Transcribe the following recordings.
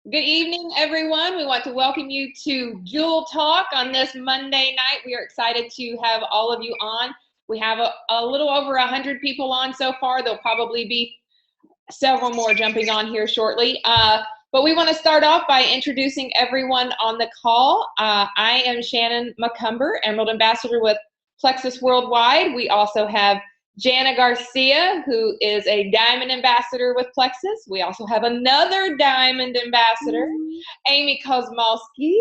Good evening, everyone. We want to welcome you to Jewel Talk on this Monday night. We are excited to have all of you on. We have a little over 100 people on so far. There'll probably be several more jumping on here shortly. But we want to start off by introducing everyone on the call. I am Shannon McCumber, Emerald Ambassador with Plexus Worldwide. We also have Jana Garcia, who is a Diamond Ambassador with Plexus. We also have another Diamond Ambassador, Amy Kozmalski.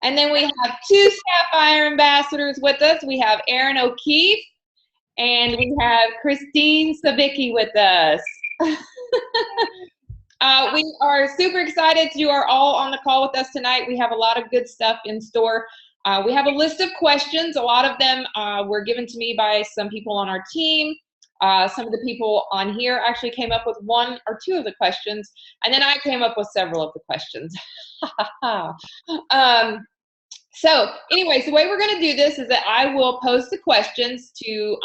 And then we have two Sapphire Ambassadors with us. We have Aaron O'Keefe, and we have Christine Savicki with us. We are super excited you are all on the call with us tonight. We have a lot of good stuff in store. We have a list of questions. A lot of them were given to me by some people on our team. Some of the people on here actually came up with one or two of the questions, and then I came up with several of the questions. So anyways, the way we're going to do this is that I will pose the questions to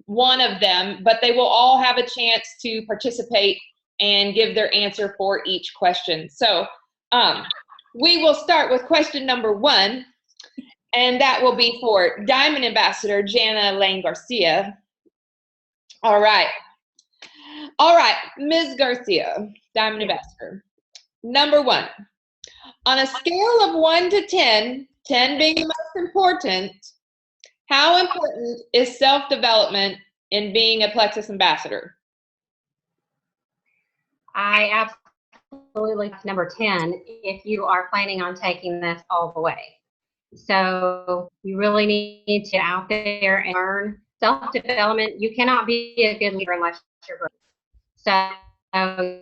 one of them, but they will all have a chance to participate and give their answer for each question. So we will start with question number one, and that will be for Diamond Ambassador Jana Lane Garcia. All right, Ms. Garcia, Diamond Ambassador. Number one, on a scale of 1 to 10, 10 being the most important, how important is self-development in being a Plexus Ambassador? I absolutely like number 10 if you are planning on taking this all the way. So you really need to get out there and learn self-development. You cannot be a good leader unless you're growing. So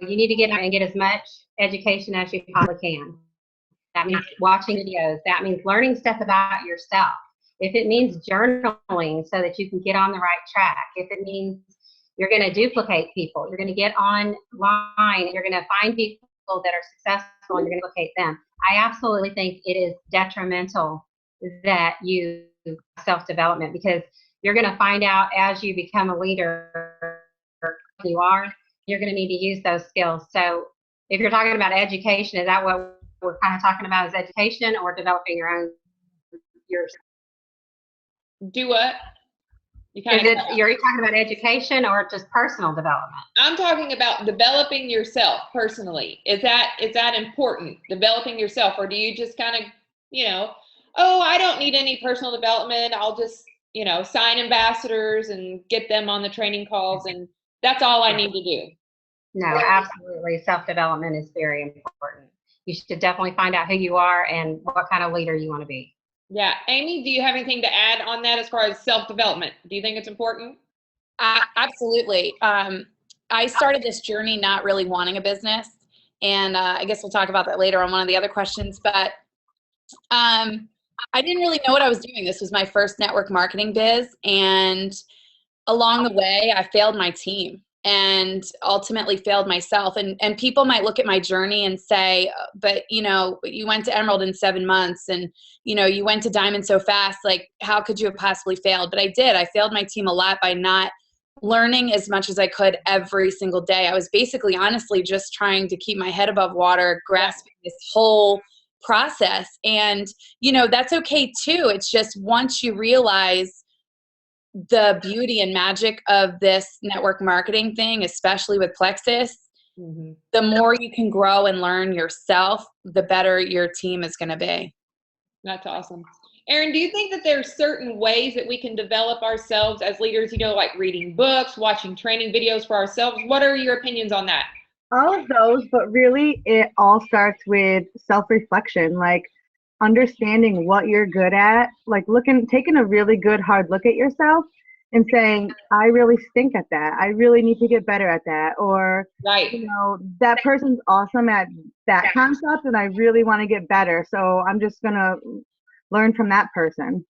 you need to get out and get as much education as you possibly can. That means watching videos. That means learning stuff about yourself. If it means journaling so that you can get on the right track, if it means you're going to duplicate people, you're going to get online, you're going to find people that are successful and you're going to duplicate them. I absolutely think it is detrimental that you self-development, because you're going to find out as you become a leader who you are, you're going to need to use those skills. So if you're talking about education, is that what we're kind of talking about, is education or developing your own? Do what? You're talking about education or just personal development? I'm talking about developing yourself personally. Is that important, developing yourself? Or do you just kind of, oh, I don't need any personal development. I'll just, sign ambassadors and get them on the training calls, and that's all I need to do? No, absolutely. Self-development is very important. You should definitely find out who you are and what kind of leader you want to be. Yeah. Amy, do you have anything to add on that as far as self-development? Do you think it's important? Absolutely. I started this journey not really wanting a business, and I guess we'll talk about that later on one of the other questions, but I didn't really know what I was doing. This was my first network marketing biz, and along the way, I failed my team and ultimately failed myself. And people might look at my journey and say, but you went to Emerald in 7 months, and you went to Diamond so fast, like how could you have possibly failed? But I did. I failed my team a lot by not learning as much as I could every single day. I was basically, honestly, just trying to keep my head above water, grasping this whole process. And that's okay too. It's just once you realize the beauty and magic of this network marketing thing, especially with Plexus, the more you can grow and learn yourself, the better your team is going to be. That's awesome. Aaron, do you think that there's certain ways that we can develop ourselves as leaders, like reading books, watching training videos for ourselves? What are your opinions on that? All of those, but really it all starts with self-reflection, like understanding what you're good at, like taking a really good hard look at yourself and saying, I really stink at that. I really need to get better at that. Or, that person's awesome at that concept and I really want to get better. So I'm just going to learn from that person.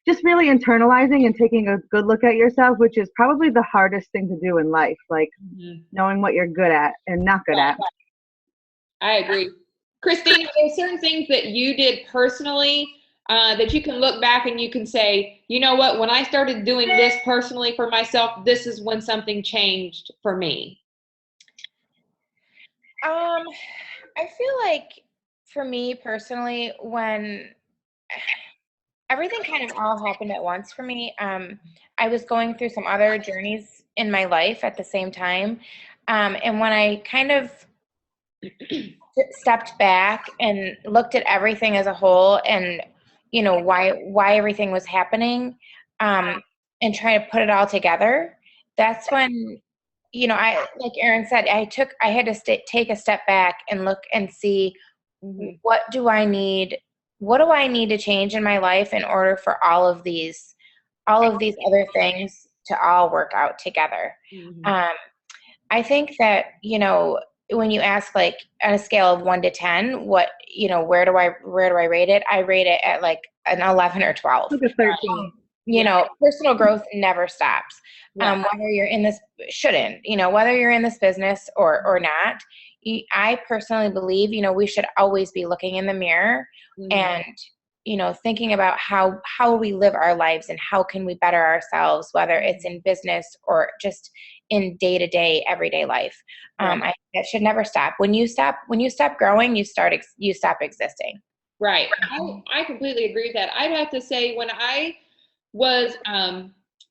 Just really internalizing and taking a good look at yourself, which is probably the hardest thing to do in life, like knowing what you're good at and not good at. I agree. Christine, are there certain things that you did personally that you can look back and you can say, you know what, when I started doing this personally for myself, this is when something changed for me? I feel like for me personally, when everything kind of all happened at once for me, I was going through some other journeys in my life at the same time. And when I kind of stepped back and looked at everything as a whole and, why everything was happening, and try to put it all together, that's when, like Erin said, I had to take a step back and look and see, what do I need to change in my life in order for all of these other things to all work out together. I think that, when you ask, like, on a scale of 1 to 10, what, where do I rate it? I rate it at like an 11 or 12. Like a 13. Personal growth never stops. Yeah. Whether you're in this, whether you're in this business or not, I personally believe, we should always be looking in the mirror and, thinking about how we live our lives and how can we better ourselves, whether it's in business or just in day-to-day, everyday life. That should never stop. When you stop growing, you stop existing. Right. I completely agree with that. I'd have to say, when I was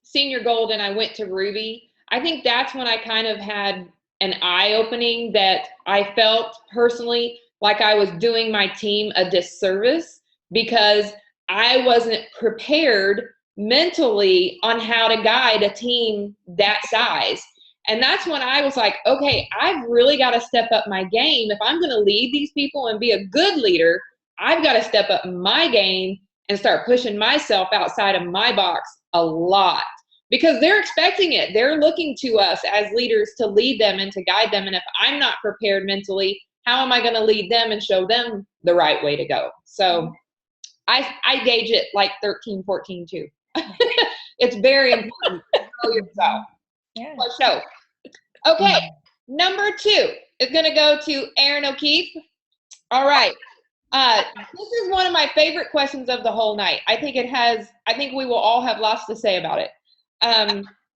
senior gold and I went to Ruby, I think that's when I kind of had an eye-opening that I felt personally like I was doing my team a disservice because I wasn't prepared mentally on how to guide a team that size. And that's when I was like, okay, I've really got to step up my game. If I'm going to lead these people and be a good leader, I've got to step up my game and start pushing myself outside of my box a lot, because they're expecting it. They're looking to us as leaders to lead them and to guide them. And if I'm not prepared mentally, how am I going to lead them and show them the right way to go? So I gauge it like 13, 14 too. It's very important to know yourself. Yeah. So, okay, number 2 is going to go to Erin O'Keefe. All right. This is one of my favorite questions of the whole night. I think we will all have lots to say about it.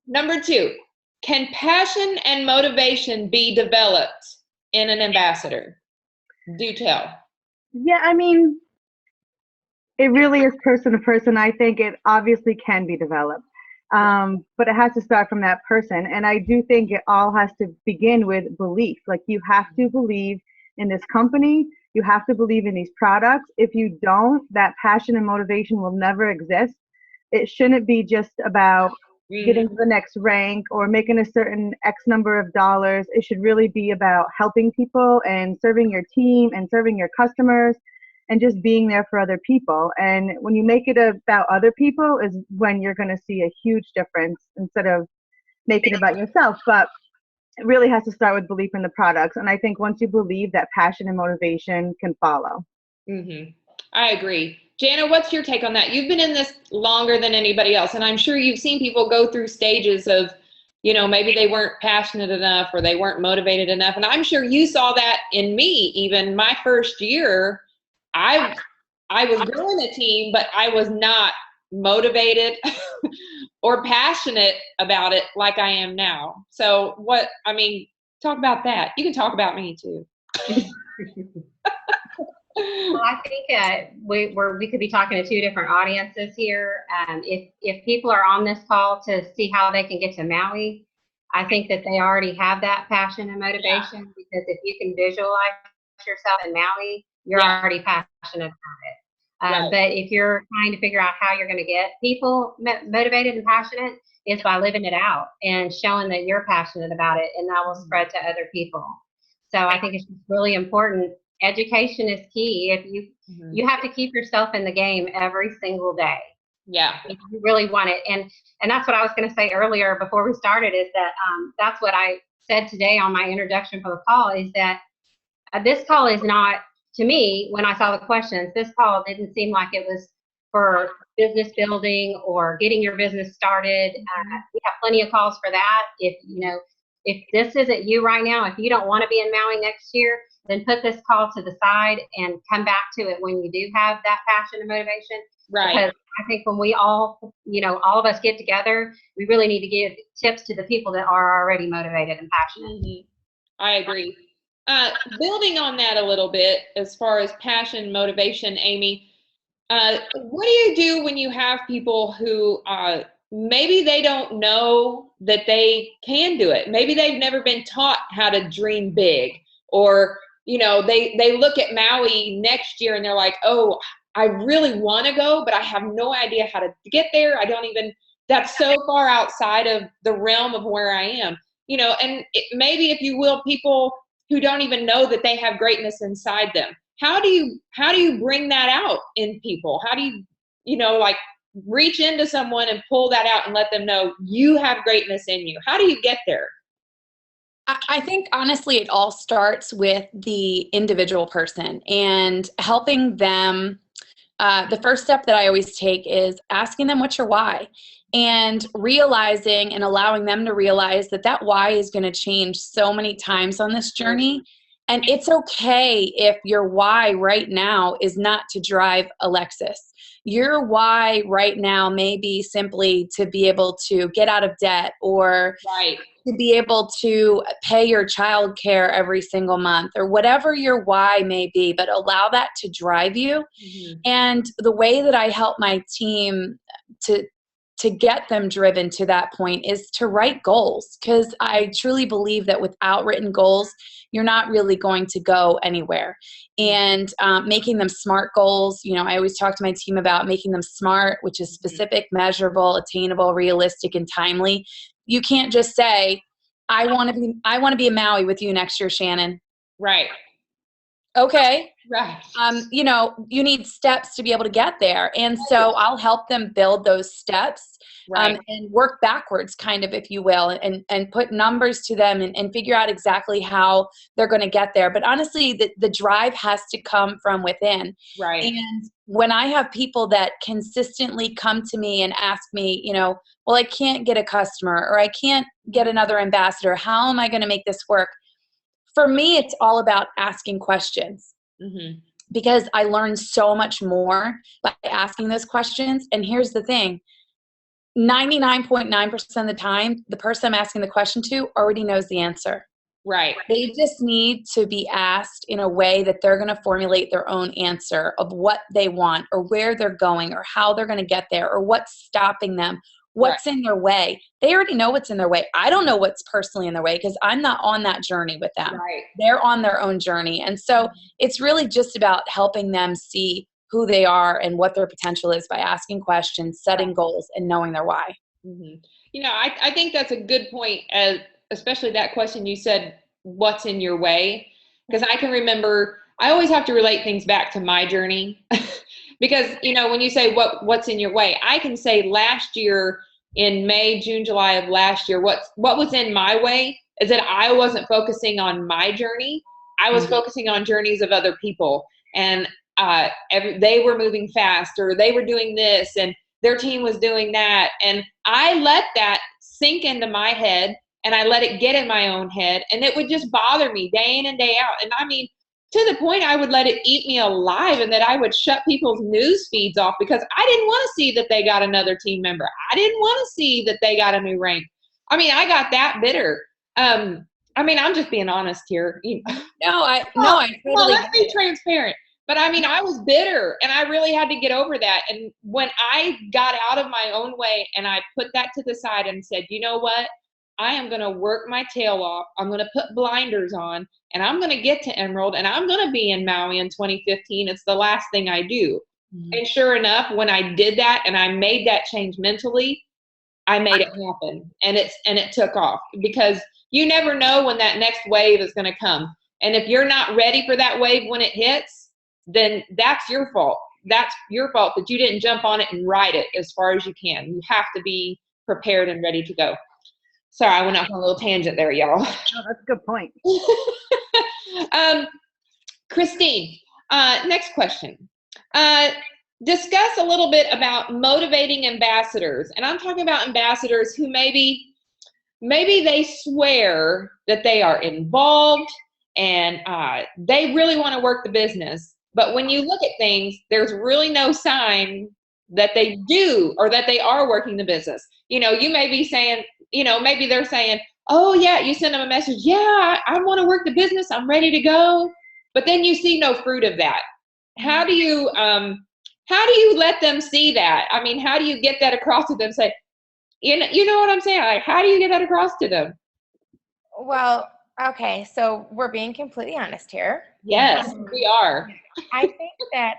Number 2, can passion and motivation be developed in an ambassador? Do tell. Yeah, I mean, it really is person to person. I think it obviously can be developed, but it has to start from that person. And I do think it all has to begin with belief. Like, you have to believe in this company. You have to believe in these products. If you don't, that passion and motivation will never exist. It shouldn't be just about getting to the next rank or making a certain X number of dollars. It should really be about helping people and serving your team and serving your customers and just being there for other people. And when you make it about other people is when you're going to see a huge difference instead of making it about yourself. But it really has to start with belief in the products. And I think once you believe, that passion and motivation can follow. I agree. Jana, what's your take on that? You've been in this longer than anybody else, and I'm sure you've seen people go through stages of, maybe they weren't passionate enough or they weren't motivated enough. And I'm sure you saw that in me. Even my first year, I was growing a team, but I was not motivated or passionate about it like I am now. So talk about that. You can talk about me too. Well, I think we could be talking to 2 different audiences here. If people are on this call to see how they can get to Maui, I think that they already have that passion and motivation, because if you can visualize yourself in Maui, you're already passionate about it. But if you're trying to figure out how you're going to get people motivated and passionate, it's by living it out and showing that you're passionate about it, and that will spread to other people. So I think it's just really important. Education is key. If you have to keep yourself in the game every single day. Yeah. If you really want it. And that's what I was going to say earlier before we started, is that that's what I said today on my introduction for the call, is that this call is not, to me, when I saw the questions, this call didn't seem like it was for business building or getting your business started. We have plenty of calls for that. If this isn't you right now, if you don't want to be in Maui next year, then put this call to the side and come back to it when you do have that passion and motivation. Right. Because I think when we all of us get together, we really need to give tips to the people that are already motivated and passionate. I agree. Building on that a little bit, as far as passion, motivation, Amy, what do you do when you have people who maybe they don't know that they can do it? Maybe they've never been taught how to dream big, or they look at Maui next year and they're like, oh, I really want to go, but I have no idea how to get there. That's so far outside of the realm of where I am, and maybe, if you will, people who don't even know that they have greatness inside them. How do you bring that out in people? How do you, like, reach into someone and pull that out and let them know you have greatness in you? How do you get there? I think, honestly, it all starts with the individual person and helping them. The first step that I always take is asking them what's your why, and realizing and allowing them to realize that why is going to change so many times on this journey. And it's okay if your why right now is not to drive Alexis. Your why right now may be simply to be able to get out of debt, or right, to be able to pay your child care every single month, or whatever your why may be, but allow that to drive you. Mm-hmm. And the way that I help my team to get them driven to that point is to write goals, because I truly believe that without written goals, you're not really going to go anywhere. And making them SMART goals, I always talk to my team about making them SMART, which is specific, measurable, attainable, realistic, and timely. You can't just say, I want to be in Maui with you next year, Shannon. Right. Okay. Right. You need steps to be able to get there. And so I'll help them build those steps, right, and work backwards, kind of, if you will, and put numbers to them and figure out exactly how they're going to get there. But honestly, the drive has to come from within. Right. And when I have people that consistently come to me and ask me, well, I can't get a customer, or I can't get another ambassador, how am I going to make this work? For me, it's all about asking questions, mm-hmm. because I learn so much more by asking those questions. And here's the thing, 99.9% of the time, the person I'm asking the question to already knows the answer. Right. They just need to be asked in a way that they're going to formulate their own answer of what they want, or where they're going, or how they're going to get there, or what's stopping them. What's in their way? They already know what's in their way. I don't know what's personally in their way, because I'm not on that journey with them. Right. They're on their own journey. And so it's really just about helping them see who they are and what their potential is by asking questions, setting goals, and knowing their why. Mm-hmm. I think that's a good point, especially that question you said, what's in your way? Because I can remember, I always have to relate things back to my journey. Because, when you say what's in your way, I can say last year in May, June, July of last year, what was in my way is that I wasn't focusing on my journey. I was focusing on journeys of other people. And they were moving fast, or they were doing this, and their team was doing that. And I let that sink into my head, and I let it get in my own head. And it would just bother me day in and day out. And I mean, to the point I would let it eat me alive, and that I would shut people's news feeds off, because I didn't want to see that they got another team member. I didn't want to see that they got a new rank. I mean, I got that bitter. I'm just being honest here. I well, let's be transparent. But I mean, I was bitter, and I really had to get over that. And when I got out of my own way and I put that to the side and said, you know what? I am going to work my tail off. I'm going to put blinders on, and I'm going to get to Emerald, and I'm going to be in Maui in 2015. It's the last thing I do. Mm-hmm. And sure enough, when I did that and I made that change mentally, I made it happen, and it took off, because you never know when that next wave is going to come. And if you're not ready for that wave when it hits, then that's your fault. That's your fault that you didn't jump on it and ride it as far as you can. You have to be prepared and ready to go. Sorry, I went off on a little tangent there, y'all. No, that's a good point. Christine, next question. Discuss a little bit about motivating ambassadors. And I'm talking about ambassadors who maybe they swear that they are involved and they really want to work the business. But when you look at things, there's really no sign that they do, or that they are working the business. You may be saying, maybe they're saying, oh yeah, you send them a message, yeah, I want to work the business, I'm ready to go, but then you see no fruit of that. How do you let them see that? I mean, how do you get that across to them? Say, you know what I'm saying? Like, how do you get that across to them? Well, okay, so we're being completely honest here. Yes, we are. I think that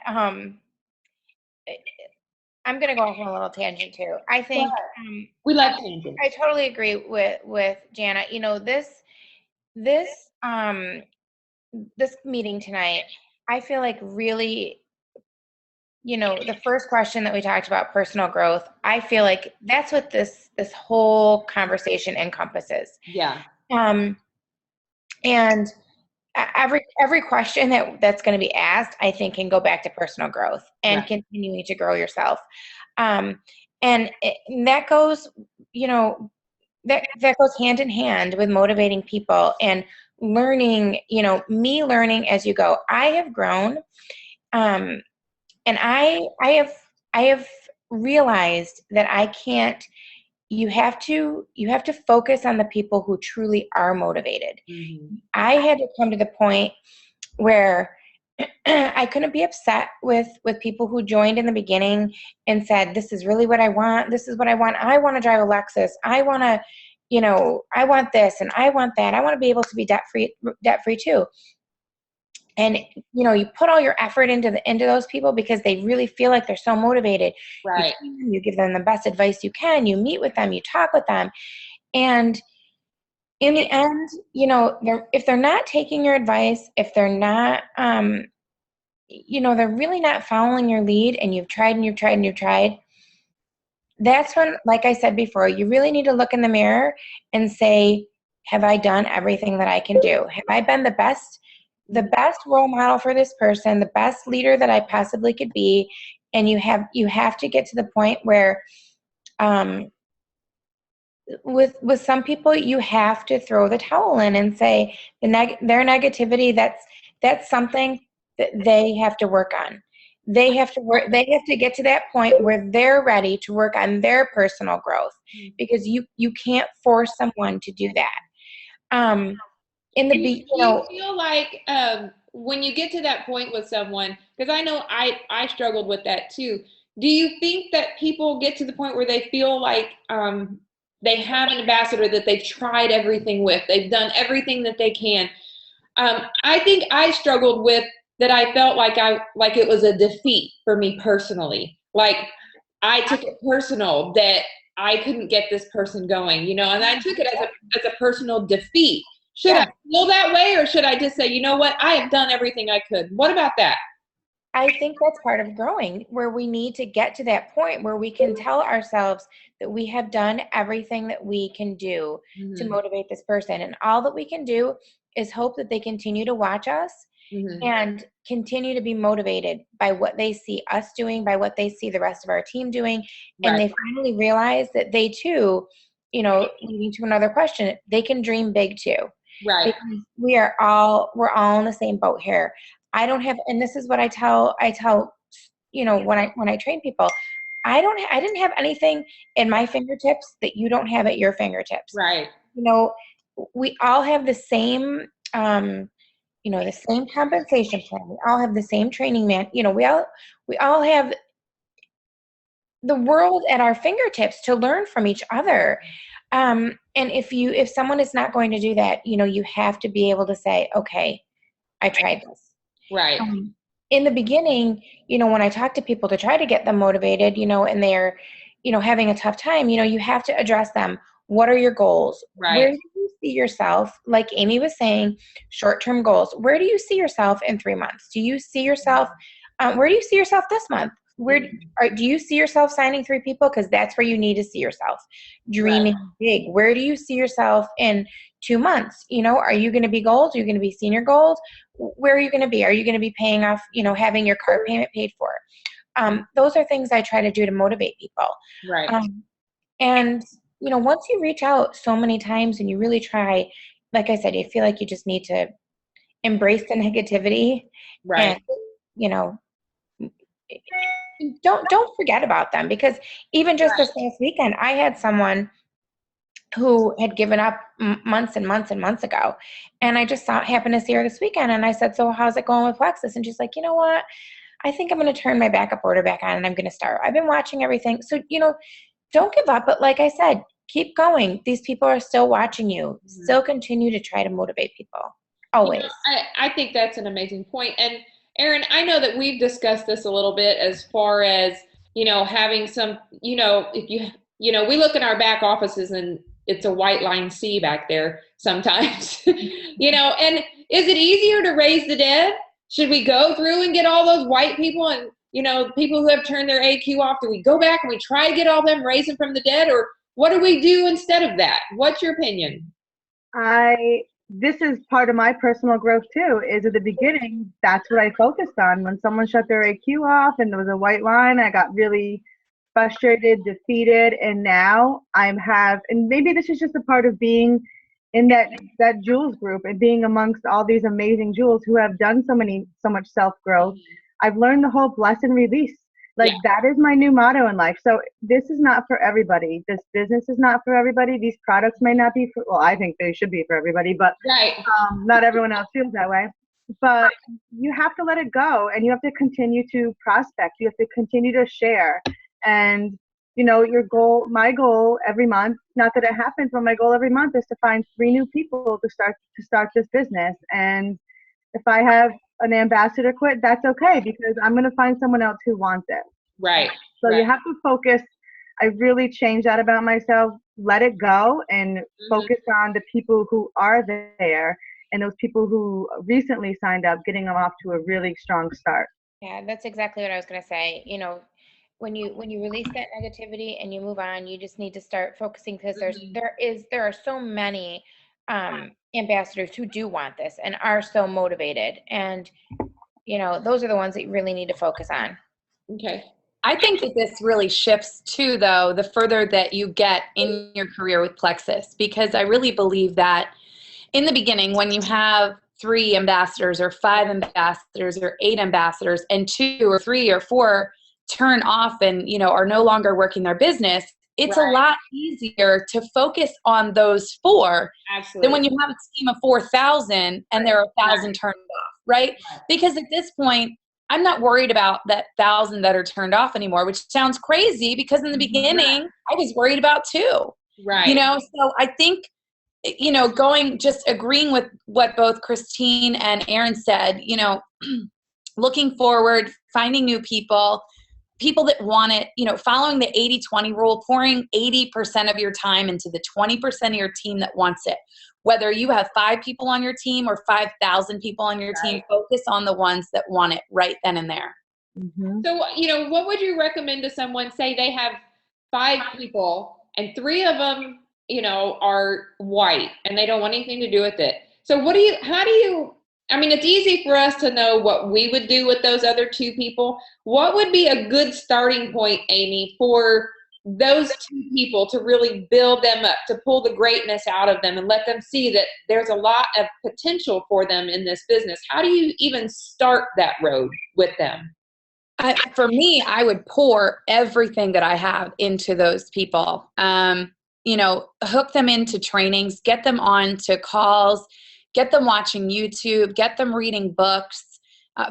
I'm going to go off on a little tangent too. I think We love tangents. I totally agree with Jana. You know, this this meeting tonight, I feel like really, you know, the first question that we talked about, personal growth, I feel like that's what this whole conversation encompasses. Yeah. And every question that's going to be asked, I think, can go back to personal growth and continuing to grow yourself. And that goes, you know, that goes hand in hand with motivating people and learning, you know, me learning as you go. I have grown, and I have realized that I can't. You have to focus on the people who truly are motivated. Mm-hmm. I had to come to the point where I couldn't be upset with people who joined in the beginning and said, this is really what I want. This is what I want. I want to drive a Lexus. I want to, you know, I want this and I want that. I want to be able to be debt free too. And, you know, you put all your effort into those people because they really feel like they're so motivated. Right. You give them the best advice you can. You meet with them. You talk with them. And in the end, you know, if they're not taking your advice, if they're not, you know, they're really not following your lead, and you've tried and you've tried and you've tried, that's when, like I said before, you really need to look in the mirror and say, have I done everything that I can do? Have I been the best role model for this person, the best leader that I possibly could be? And you have to get to the point where, with some people, you have to throw the towel in and say their negativity, that's something that they have to work on. They have to get to that point where they're ready to work on their personal growth, because you can't force someone to do that. Do you feel like when you get to that point with someone, because I know I struggled with that too, do you think that people get to the point where they feel like they have an ambassador that they've tried everything with, they've done everything that they can? I think I struggled with that. I felt like it was a defeat for me personally. Like, I took it personal that I couldn't get this person going, you know, and I took it as a personal defeat. Should I feel that way, or should I just say, you know what, I have done everything I could? What about that? I think that's part of growing, where we need to get to that point where we can tell ourselves that we have done everything that we can do to motivate this person. And all that we can do is hope that they continue to watch us and continue to be motivated by what they see us doing, by what they see the rest of our team doing. And they finally realize that they too, you know, leading to another question, they can dream big too. Right. Because we're all in the same boat here. I don't have, and this is what I tell, you know, when I train people, I didn't have anything in my fingertips that you don't have at your fingertips. Right. You know, we all have the same, you know, the same compensation plan. We all have the same training man. You know, we all have the world at our fingertips to learn from each other. And if someone is not going to do that, you know, you have to be able to say, okay, I tried this. Right. In the beginning, you know, when I talk to people to try to get them motivated, you know, and they're, you know, having a tough time, you know, you have to address them. What are your goals? Right. Where do you see yourself? Like Amy was saying, short-term goals. Where do you see yourself in 3 months? Do you see yourself, where do you see yourself this month? Do you see yourself signing 3 people? Because that's where you need to see yourself. Dreaming big. Where do you see yourself in 2 months? You know, are you going to be gold? Are you going to be senior gold? Where are you going to be? Are you going to be paying off, you know, having your car payment paid for? Those are things I try to do to motivate people. Right. And, you know, once you reach out so many times and you really try, like I said, you feel like you just need to embrace the negativity. Right. And, you know, don't forget about them, because even just this last weekend, I had someone who had given up months and months and months ago. And I just happened to see her this weekend, and I said, so how's it going with Plexus? And she's like, you know what? I think I'm going to turn my backup order back on, and I'm going to start. I've been watching everything. So, don't give up. But like I said, keep going. These people are still watching you. Still continue to try to motivate people. Always. I think that's an amazing point. And Erin, I know that we've discussed this a little bit as far as, having some, if we look in our back offices and it's a white line C back there sometimes, and is it easier to raise the dead? Should we go through and get all those white people and, people who have turned their AQ off? Do we go back and we try to get all them, raise them from the dead? Or what do we do instead of that? What's your opinion? This is part of my personal growth too, is at the beginning, that's what I focused on. When someone shut their AQ off and there was a white line, I got really frustrated, defeated, and now and maybe this is just a part of being in that Jules group and being amongst all these amazing Jules who have done so much self-growth. I've learned the whole bless and release. That is my new motto in life. So this is not for everybody. This business is not for everybody. These products may not be I think they should be for everybody, but not everyone else feels that way. But you have to let it go, and you have to continue to prospect. You have to continue to share. And my goal every month, not that it happens, but my goal every month is to find 3 new people to start this business. And if I have an ambassador quit, that's okay, because I'm going to find someone else who wants it. Right. So you have to focus. I really changed that about myself. Let it go and focus on the people who are there and those people who recently signed up, getting them off to a really strong start. Yeah, that's exactly what I was going to say. When you release that negativity and you move on, you just need to start focusing, because there are so many ambassadors who do want this and are so motivated, and those are the ones that you really need to focus on. Okay. I think that this really shifts too, though, the further that you get in your career with Plexus, because I really believe that in the beginning, when you have 3 ambassadors or 5 ambassadors or 8 ambassadors and 2 or 3 or 4 turn off and are no longer working their business, it's a lot easier to focus on those 4 than when you have a team of 4,000 and there are 1,000 turned off, right? Because at this point, I'm not worried about that 1,000 that are turned off anymore, which sounds crazy, because in the beginning, I was worried about 2. Right. So I think, just agreeing with what both Christine and Erin said, looking forward, finding new people that want it, following the 80-20 rule, pouring 80% of your time into the 20% of your team that wants it. Whether you have 5 people on your team or 5,000 people on your team, focus on the ones that want it right then and there. So, what would you recommend to someone, say they have 5 people and 3 of them, are white and they don't want anything to do with it? So it's easy for us to know what we would do with those other 2 people. What would be a good starting point, Amy, for those 2 people to really build them up, to pull the greatness out of them and let them see that there's a lot of potential for them in this business? How do you even start that road with them? For me, I would pour everything that I have into those people. Hook them into trainings, get them on to calls, get them watching YouTube, get them reading books.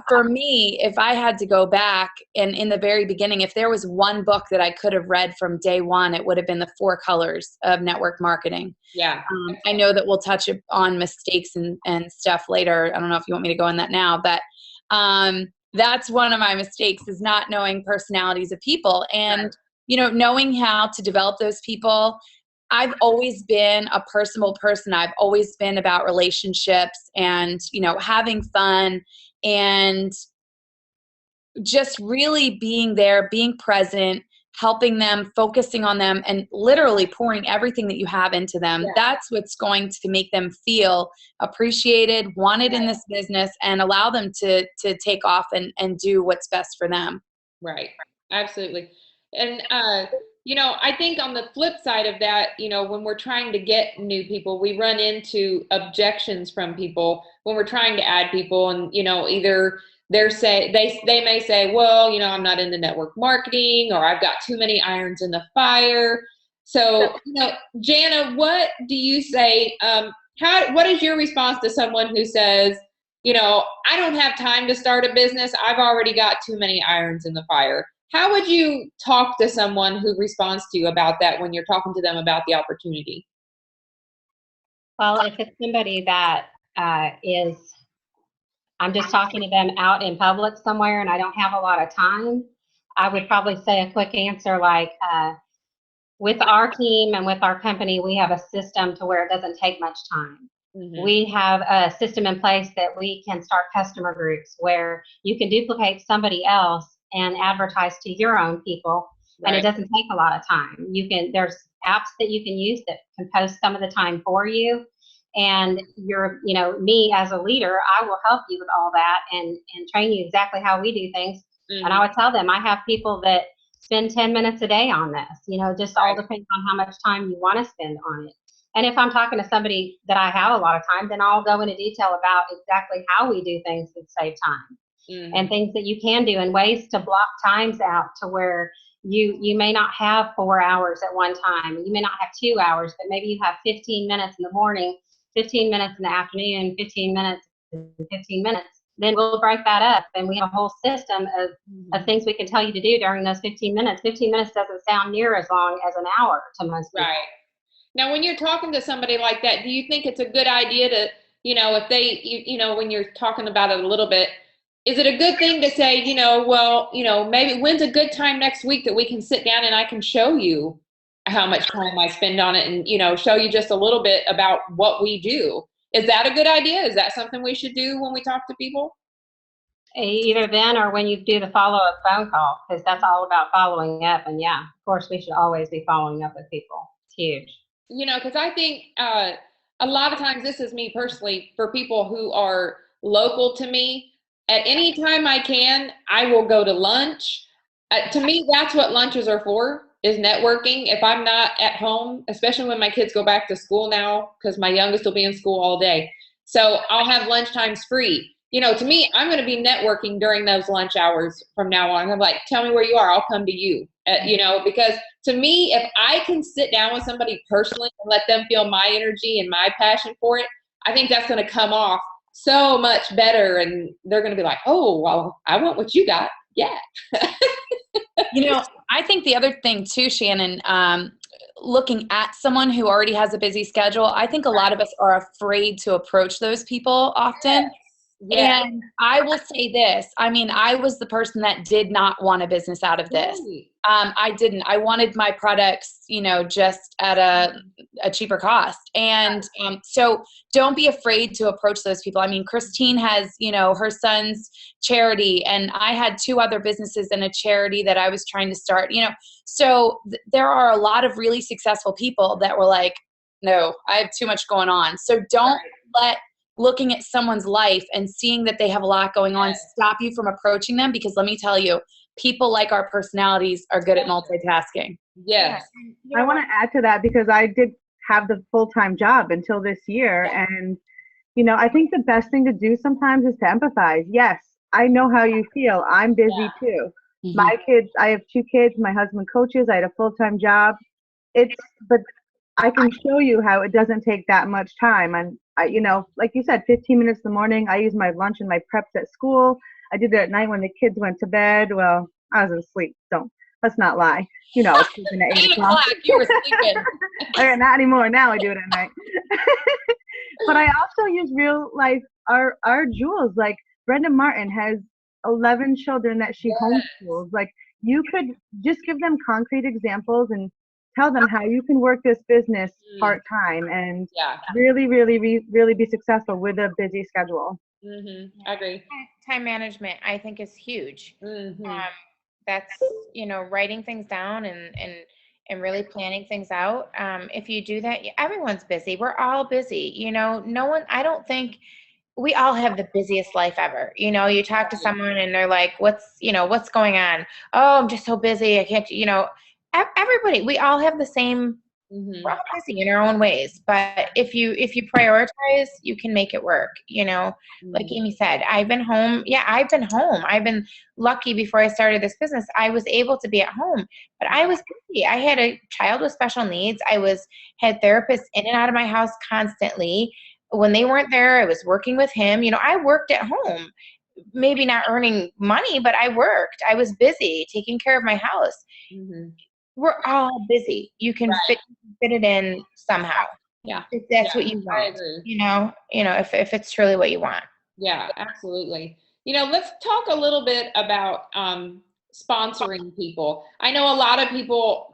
For me, if I had to go back and in the very beginning, if there was one book that I could have read from day one, it would have been The 4 Colors of Network Marketing. Yeah. I know that we'll touch on mistakes and stuff later. I don't know if you want me to go in that now, but that's one of my mistakes, is not knowing personalities of people and, knowing how to develop those people. I've always been a personable person. I've always been about relationships and, having fun and just really being there, being present, helping them, focusing on them, and literally pouring everything that you have into them. Yeah. That's what's going to make them feel appreciated, wanted in this business, and allow them to take off and do what's best for them. Right. Absolutely. And, I think on the flip side of that, when we're trying to get new people, we run into objections from people when we're trying to add people, and, either they may say, well, I'm not into network marketing, or I've got too many irons in the fire. So, Jana, what do you say? What is your response to someone who says, I don't have time to start a business. I've already got too many irons in the fire. How would you talk to someone who responds to you about that when you're talking to them about the opportunity? Well, if it's somebody that I'm just talking to them out in public somewhere and I don't have a lot of time, I would probably say a quick answer like, with our team and with our company, we have a system to where it doesn't take much time. Mm-hmm. We have a system in place that we can start customer groups where you can duplicate somebody else and advertise to your own people, right. And it doesn't take a lot of time. There's apps that you can use that can post some of the time for you. And me as a leader, I will help you with all that and train you exactly how we do things. Mm-hmm. And I would tell them, I have people that spend 10 minutes a day on this, just all depends on how much time you want to spend on it. And if I'm talking to somebody that I have a lot of time, then I'll go into detail about exactly how we do things that save time. Mm-hmm. And things that you can do and ways to block times out to where you may not have 4 hours at one time. You may not have 2 hours, but maybe you have 15 minutes in the morning, 15 minutes in the afternoon, 15 minutes, and 15 minutes. Then we'll break that up and we have a whole system of things we can tell you to do during those 15 minutes. 15 minutes doesn't sound near as long as an hour to most people. Right. Now, when you're talking to somebody like that, do you think it's a good idea to, if they, when you're talking about it a little bit, is it a good thing to say, maybe when's a good time next week that we can sit down and I can show you how much time I spend on it and, show you just a little bit about what we do? Is that a good idea? Is that something we should do when we talk to people? Either then or when you do the follow-up phone call, because that's all about following up. And yeah, of course, we should always be following up with people. It's huge. Because I think a lot of times, this is me personally, for people who are local to me, at any time I can, I will go to lunch. To me, that's what lunches are for, is networking. If I'm not at home, especially when my kids go back to school now, because my youngest will be in school all day. So I'll have lunch times free. To me, I'm going to be networking during those lunch hours from now on. I'm like, tell me where you are. I'll come to you, because to me, if I can sit down with somebody personally and let them feel my energy and my passion for it, I think that's going to come off so much better. And they're going to be like, oh, well, I want what you got. Yeah. I think the other thing too, Shannon, looking at someone who already has a busy schedule, I think a lot of us are afraid to approach those people often. Yeah. And I will say this, I was the person that did not want a business out of this. I didn't. I wanted my products, just at a cheaper cost. And so don't be afraid to approach those people. Christine has, her son's charity, and I had 2 other businesses and a charity that I was trying to start, So there are a lot of really successful people that were like, no, I have too much going on. So don't let looking at someone's life and seeing that they have a lot going on stop you from approaching them, because let me tell you, people like our personalities are good at multitasking. Yes. I want to add to that, because I did have the full-time job until this year. And, I think the best thing to do sometimes is to empathize. Yes, I know how you feel. I'm busy too. Mm-hmm. My kids, I have 2 kids. My husband coaches. I had a full-time job. But I can show you how it doesn't take that much time. And like you said, 15 minutes in the morning. I use my lunch and my preps at school. I did that at night when the kids went to bed. Well, I was asleep, so let's not lie. Sleeping at 8 o'clock. You were sleeping. Not anymore. Now I do it at night. But I also use real life, our jewels. Like Brenda Martin has 11 children that she homeschools. Like, you could just give them concrete examples and tell them how you can work this business part-time and really, really, really be successful with a busy schedule. Mm-hmm. I agree. Time management, I think, is huge. Mm-hmm. That's, writing things down and really planning things out. If you do that, everyone's busy. We're all busy. No one, I don't think we all have the busiest life ever. You talk to someone and they're like, what's going on? Oh, I'm just so busy. I can't, everybody, we all have the same Mhm. We're all busy in our own ways, but if you prioritize, you can make it work. Like Mhm. Amy said, I've been home. Yeah, I've been home. I've been lucky. Before I started this business, I was able to be at home, but I was busy. I had a child with special needs. Had therapists in and out of my house constantly. When they weren't there, I was working with him. I worked at home, maybe not earning money, but I worked. I was busy taking care of my house. Mhm. We're all busy. You can Right. fit it in somehow. Yeah. If that's Yeah, what you I want. agree. If it's truly what you want. Yeah, absolutely. Let's talk a little bit about sponsoring people. I know a lot of people,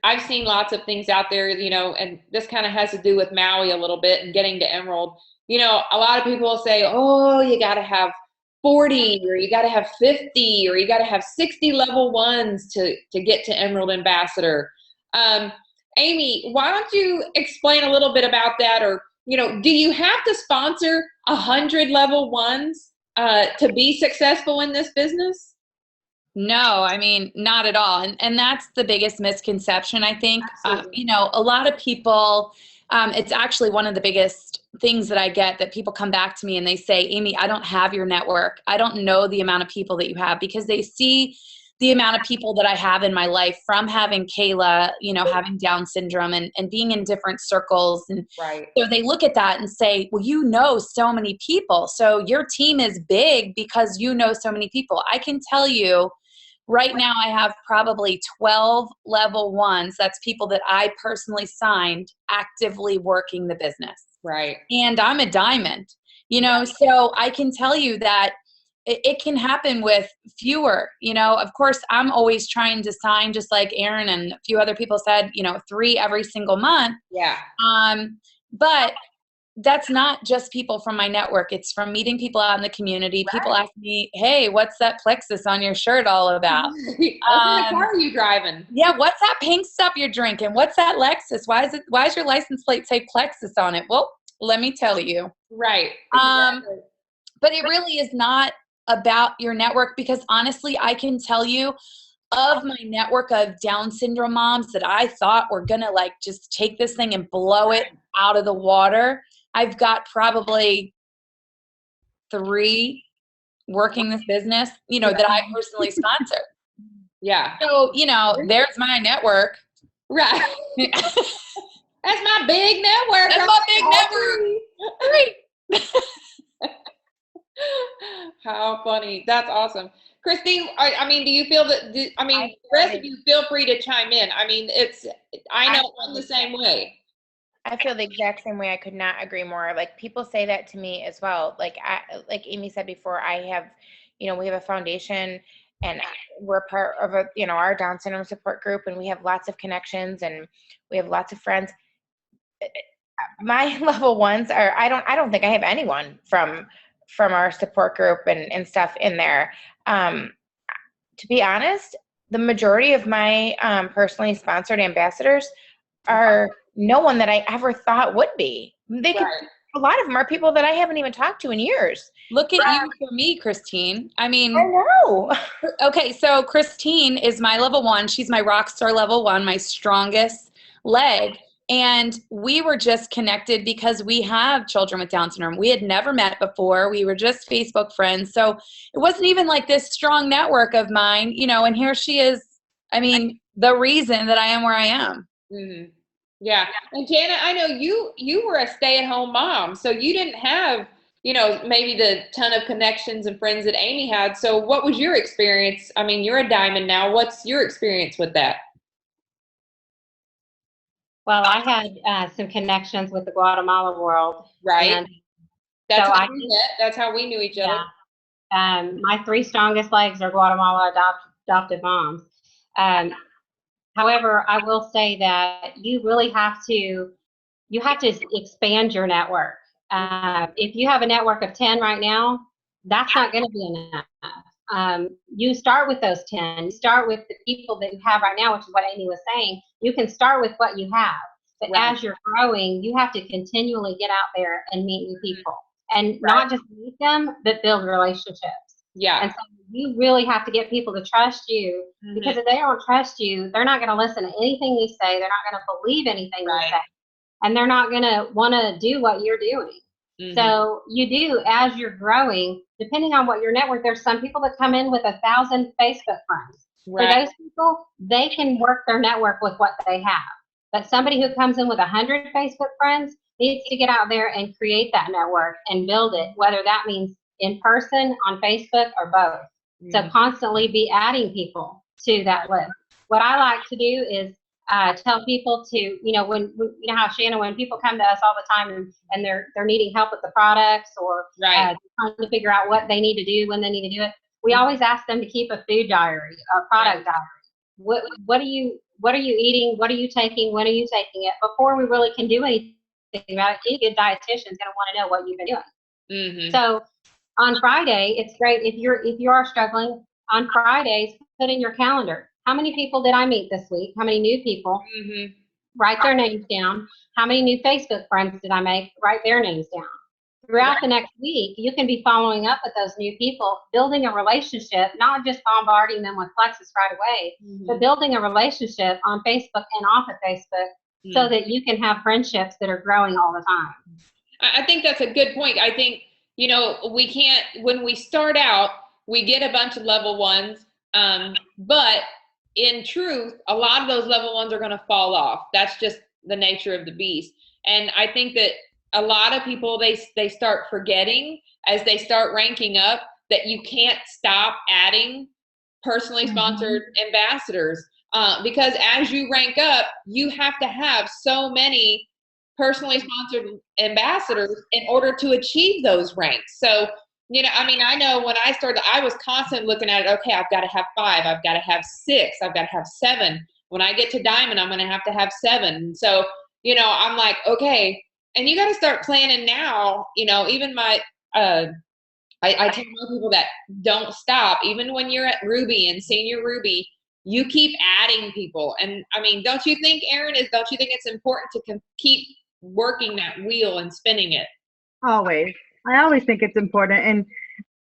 I've seen lots of things out there, and this kind of has to do with Maui a little bit and getting to Emerald. A lot of people say, oh, you got to have 40 or you got to have 50 or you got to have 60 level ones to get to Emerald Ambassador. Um, Amy, why don't you explain a little bit about that? Or, do you have to sponsor 100 level ones to be successful in this business? No, I mean, not at all. And that's the biggest misconception, I think. Absolutely. A lot of people, it's actually one of the biggest things that I get, that people come back to me and they say, Amy, I don't have your network. I don't know the amount of people that you have, because they see the amount of people that I have in my life from having Kayla, having Down syndrome and being in different circles. And Right. so they look at that and say, well, so many people. So your team is big because you know so many people. I can tell you, right now, I have probably 12 level ones. That's people that I personally signed, actively working the business. Right. And I'm a diamond, so I can tell you that it can happen with fewer. Of course, I'm always trying to sign, just like Aaron and a few other people said, 3 every single month. Yeah. But that's not just people from my network. It's from meeting people out in the community. People ask me, hey, what's that Plexus on your shirt all about? What kind of car are you driving? Yeah, what's that pink stuff you're drinking? What's that Lexus? Why is your license plate say Plexus on it? Well, let me tell you. Right. Exactly. But it really is not about your network, because honestly, I can tell you, of my network of Down syndrome moms that I thought were gonna just take this thing and blow it out of the water, I've got probably 3 working this business, that I personally sponsor. Yeah. So, there's my network. Right. That's my big network. That's my big network. Great. How funny. That's awesome. Christine, do you feel that, the rest of you feel free to chime in. I know I'm the same way. I feel the exact same way. I could not agree more. Like, people say that to me as well. Like Amy said before, we have a foundation, and we're part of our Down syndrome support group, and we have lots of connections and we have lots of friends. My level ones are, I don't think I have anyone from our support group and stuff in there. To be honest, the majority of my personally sponsored ambassadors are no one that I ever thought would be. A lot of them are people that I haven't even talked to in years. Look at you for me, Christine. I know. Okay, so Christine is my level 1. She's my rock star level 1, my strongest leg. And we were just connected because we have children with Down syndrome. We had never met before. We were just Facebook friends. So it wasn't even like this strong network of mine, and here she is. The reason that I am where I am. Mm-hmm. Yeah. And Janet, I know you were a stay-at-home mom, so you didn't have, maybe the ton of connections and friends that Amy had. So what was your experience? You're a diamond now. What's your experience with that? Well, I had some connections with the Guatemala world. Right. And that's how we met. That's how we knew each other. My 3 strongest legs are Guatemala adopted moms. However, I will say that you really have to expand your network. If you have a network of 10 right now, that's not going to be enough. You start with those 10. You start with the people that you have right now, which is what Amy was saying. You can start with what you have. But as you're growing, you have to continually get out there and meet new people. And not just meet them, but build relationships. Yeah. And so you really have to get people to trust you, because if they don't trust you, they're not going to listen to anything you say. They're not going to believe anything you say, and they're not going to want to do what you're doing. So you do, as you're growing, depending on what your network, there's some people that come in with 1,000 Facebook friends. For those people, they can work their network with what they have. But somebody who comes in with 100 Facebook friends needs to get out there and create that network and build it, whether that means in person, on Facebook, or both. So constantly be adding people to that list. What I like to do is tell people to, you know, when you know how, Shannon, when people come to us all the time and they're needing help with the products, or trying to figure out what they need to do when they need to do it, we always ask them to keep a food diary, a product diary. What are you eating? What are you taking? When are you taking it? Before we really can do anything about it, any good dietitian is going to want to know what you've been doing. So on Friday, it's great if you are struggling. On Fridays, put in your calendar, how many people did I meet this week? How many new people? Write their names down. How many new Facebook friends did I make? Write their names down. Throughout the next week, you can be following up with those new people, building a relationship, not just bombarding them with Plexus right away, but building a relationship on Facebook and off of Facebook, so that you can have friendships that are growing all the time. I think that's a good point. I think, you know, we can't, when we start out, we get a bunch of level ones, but in truth, a lot of those level ones are going to fall off. That's just the nature of the beast. And I think that a lot of people, they start forgetting as they start ranking up that you can't stop adding personally sponsored ambassadors, because as you rank up, you have to have so many personally sponsored ambassadors in order to achieve those ranks. So, you know, I mean, I know when I started, I was constantly looking at it. Okay, I've got to have 5. I've got to have 6. I've got to have 7. When I get to diamond, I'm going to have 7. So, you know, I'm like, okay. And you got to start planning now. You know, even my, I tell more people that don't stop. Even when you're at Ruby and senior Ruby, you keep adding people. And I mean, don't you think, Erin, don't you think it's important to keep working that wheel and spinning it? Always. I always think it's important. And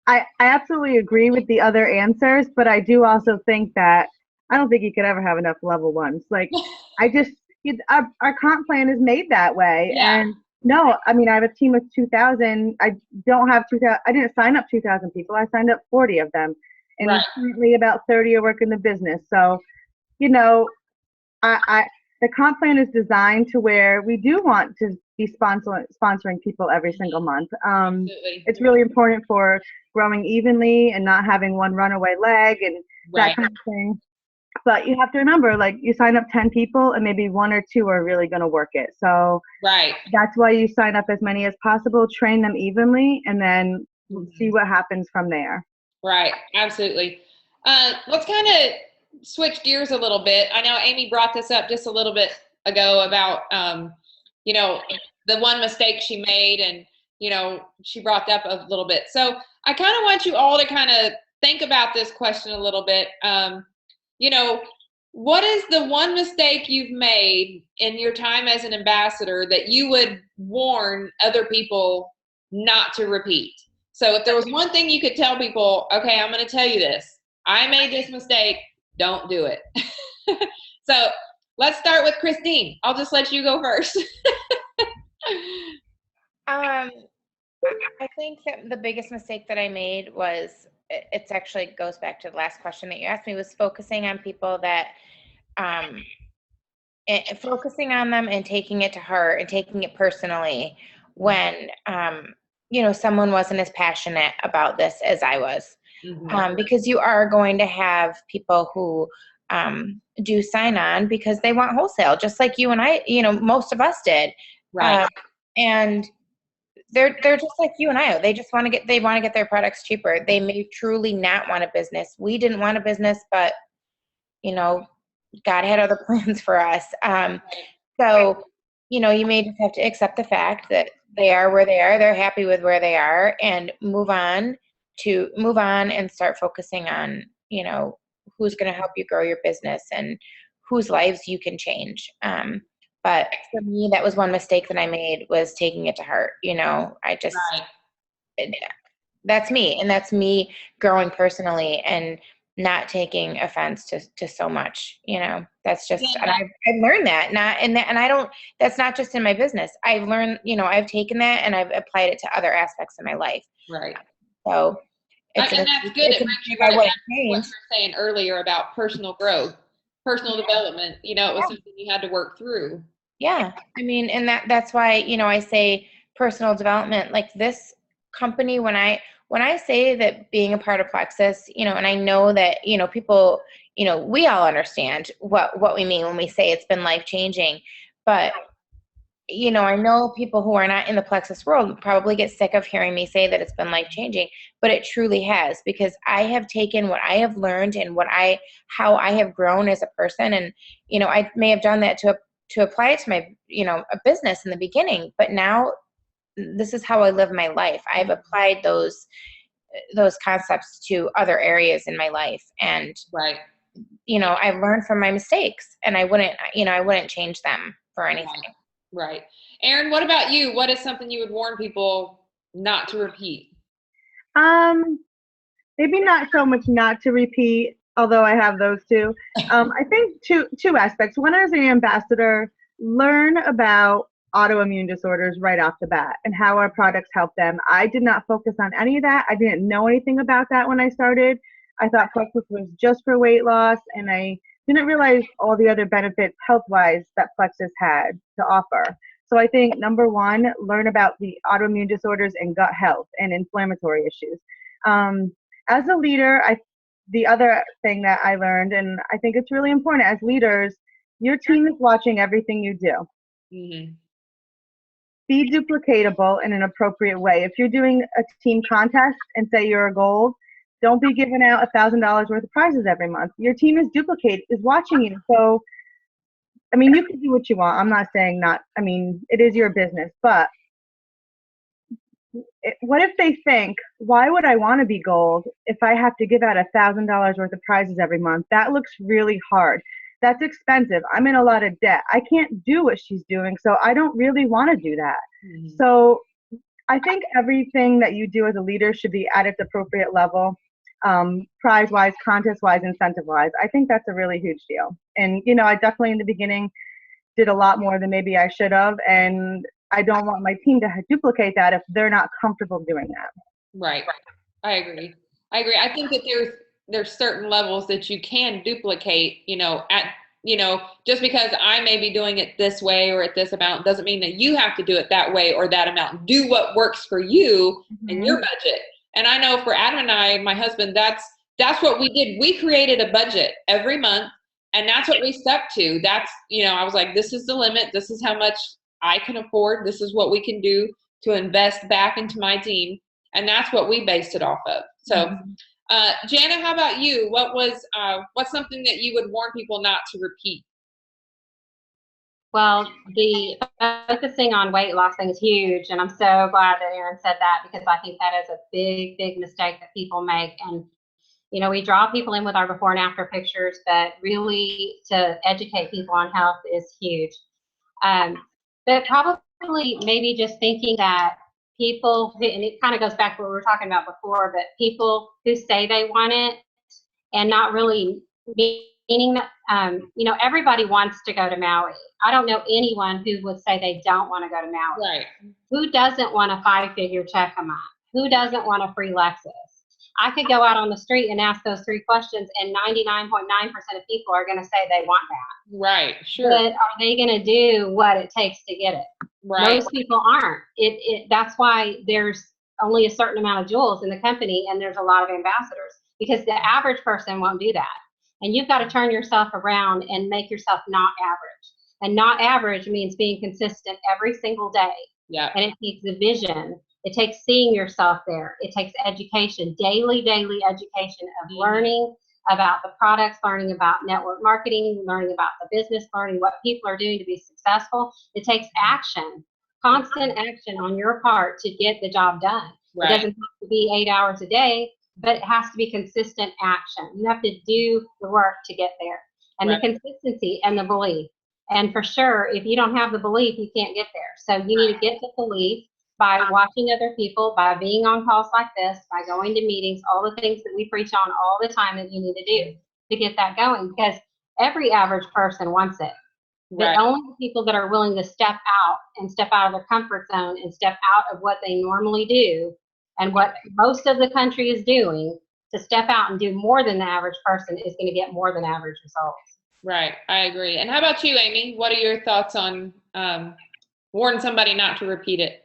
I absolutely agree with the other answers, but I do also think that I don't think you could ever have enough level ones. Like, our comp plan is made that way. And no, I mean, I have a team of 2,000. I don't have 2,000. I didn't sign up 2,000 people. I signed up 40 of them. And currently about 30 are working the business. So, you know, the comp plan is designed to where we do want to be sponsoring people every single month. It's really important for growing evenly and not having one runaway leg and that kind of thing. But you have to remember, like, you sign up 10 people and maybe 1 or 2 are really going to work it. So that's why you sign up as many as possible, train them evenly, and then see what happens from there. Right. Absolutely. Let's kind of switch gears a little bit. I know Amy brought this up just a little bit ago about, you know, the one mistake she made, and, you know, she brought that up a little bit. So I kind of want you all to kind of think about this question a little bit. You know, what is the one mistake you've made in your time as an ambassador that you would warn other people not to repeat? So if there was one thing you could tell people, okay, I'm going to tell you this. I made this mistake. Don't do it. So let's start with Christine. I'll just let you go first. I think that the biggest mistake that I made was, it's actually goes back to the last question that you asked me, was focusing on people that, focusing on them and taking it to heart and taking it personally when, you know, someone wasn't as passionate about this as I was. Because you are going to have people who do sign on because they want wholesale, just like you and I, you know, most of us did. And they're just like you and I. They just want to get their products cheaper. They may truly not want a business. We didn't want a business, but, you know, God had other plans for us. So, you know, you may just have to accept the fact that they are where they are. They're happy with where they are, and move on and start focusing on, you know, who's going to help you grow your business and whose lives you can change. But for me, that was one mistake that I made, was taking it to heart. You know, I just, that's me, and that's me growing personally and not taking offense to so much, that's just, and I've learned that, and I don't, that's not just in my business. I've learned, I've taken that and I've applied it to other aspects of my life. Right. So And that's good. It brings you right back to what you were saying earlier about personal growth, personal development. It was something you had to work through. Yeah. I mean, and that's why, I say personal development, like this company, when I say that being a part of Plexus, and I know that, people, we all understand what we mean when we say it's been life-changing, but I know people who are not in the Plexus world probably get sick of hearing me say that it's been life-changing, but it truly has, because I have taken what I have learned and how I have grown as a person. And, I may have done that to apply it to my, a business in the beginning, but now this is how I live my life. I've applied those concepts to other areas in my life. And, right. I've learned from my mistakes, and I wouldn't change them for anything. Right. Erin, what about you? What is something you would warn people not to repeat? Maybe not so much not to repeat, although I have those too. I think two aspects. One, as an ambassador, learn about autoimmune disorders right off the bat and how our products help them. I did not focus on any of that. I didn't know anything about that when I started. I thought Plexus was just for weight loss, and I didn't realize all the other benefits health-wise that Plexus had to offer. So I think, number one, learn about the autoimmune disorders and gut health and inflammatory issues. As a leader, the other thing that I learned, and I think it's really important as leaders, your team is watching everything you do. Mm-hmm. Be duplicatable in an appropriate way. If you're doing a team contest and say you're a gold, don't be giving out $1,000 worth of prizes every month. Your team is watching you. So, I mean, you can do what you want. I'm not saying it is your business, but what if they think, why would I want to be gold if I have to give out $1,000 worth of prizes every month? That looks really hard. That's expensive. I'm in a lot of debt. I can't do what she's doing, so I don't really want to do that. Mm-hmm. So I think everything that you do as a leader should be at its appropriate level, prize-wise, contest-wise, incentive-wise. I think that's a really huge deal. And, I definitely in the beginning did a lot more than maybe I should have, and I don't want my team to duplicate that if they're not comfortable doing that. Right. I agree. I think that there's certain levels that you can duplicate, just because I may be doing it this way or at this amount doesn't mean that you have to do it that way or that amount. Do what works for you and your budget. And I know for Adam and I, my husband, that's what we did. We created a budget every month, and that's what we stuck to. That's, I was like, this is the limit. This is how much I can afford. This is what we can do to invest back into my team. And that's what we based it off of. So, Jana, how about you? What's something that you would warn people not to repeat? Well, the focusing on weight loss thing is huge. And I'm so glad that Erin said that, because I think that is a big, big mistake that people make. And, we draw people in with our before and after pictures, but really to educate people on health is huge. But probably maybe just thinking that people, and it kind of goes back to what we were talking about before, but people who say they want it and not really meaning that, everybody wants to go to Maui. I don't know anyone who would say they don't want to go to Maui. Right. Who doesn't want a 5-figure check a month? Who doesn't want a free Lexus? I could go out on the street and ask those 3 questions, and 99.9% of people are going to say they want that. Right, sure. But are they going to do what it takes to get it? Right. Most people aren't. That's why there's only a certain amount of jewels in the company, and there's a lot of ambassadors, because the average person won't do that. And you've got to turn yourself around and make yourself not average. And not average means being consistent every single day. Yeah. And it takes a vision. It takes seeing yourself there. It takes education, daily education of learning about the products, learning about network marketing, learning about the business, learning what people are doing to be successful. It takes action, constant action on your part to get the job done. Right. It doesn't have to be 8 hours a day, but it has to be consistent action. You have to do the work to get there. And the consistency and the belief. And for sure, if you don't have the belief, you can't get there. So you need to get the belief. by watching other people, by being on calls like this, by going to meetings, all the things that we preach on all the time that you need to do to get that going, because every average person wants it. The Right. only people that are willing to step out and step out of their comfort zone and step out of what they normally do and what most of the country is doing, to step out and do more than the average person, is going to get more than average results. Right. I agree. And how about you, Amy? What are your thoughts on warn somebody not to repeat it?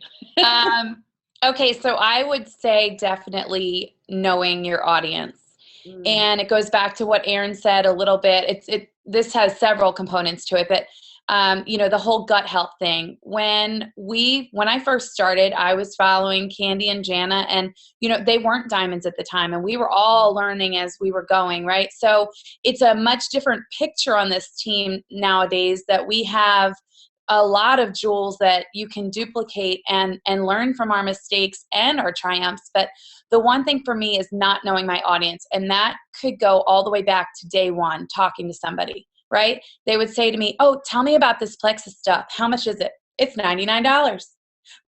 Okay, so I would say definitely knowing your audience. And it goes back to what Erin said a little bit. This has several components to it, but the whole gut health thing. When I first started, I was following Candy and Jana, and they weren't diamonds at the time, and we were all learning as we were going, right? So it's a much different picture on this team nowadays, that we have a lot of jewels that you can duplicate and learn from our mistakes and our triumphs. But the one thing for me is not knowing my audience. And that could go all the way back to day one, talking to somebody, right? They would say to me, oh, tell me about this Plexus stuff. How much is it? It's $99,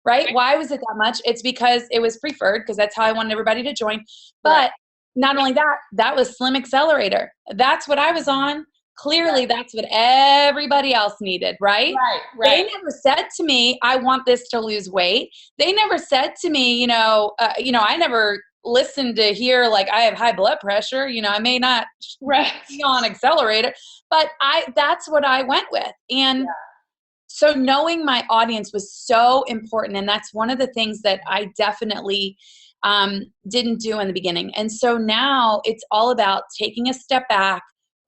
right? Why was it that much? It's because it was preferred, because that's how I wanted everybody to join. But not only that, that was Slim Accelerator. That's what I was on. Clearly, that's what everybody else needed, right? They never said to me, I want this to lose weight. They never said to me, I never listened to hear, like, I have high blood pressure. I may not be on Accelerator, but that's what I went with. And so knowing my audience was so important. And that's one of the things that I definitely didn't do in the beginning. And so now it's all about taking a step back,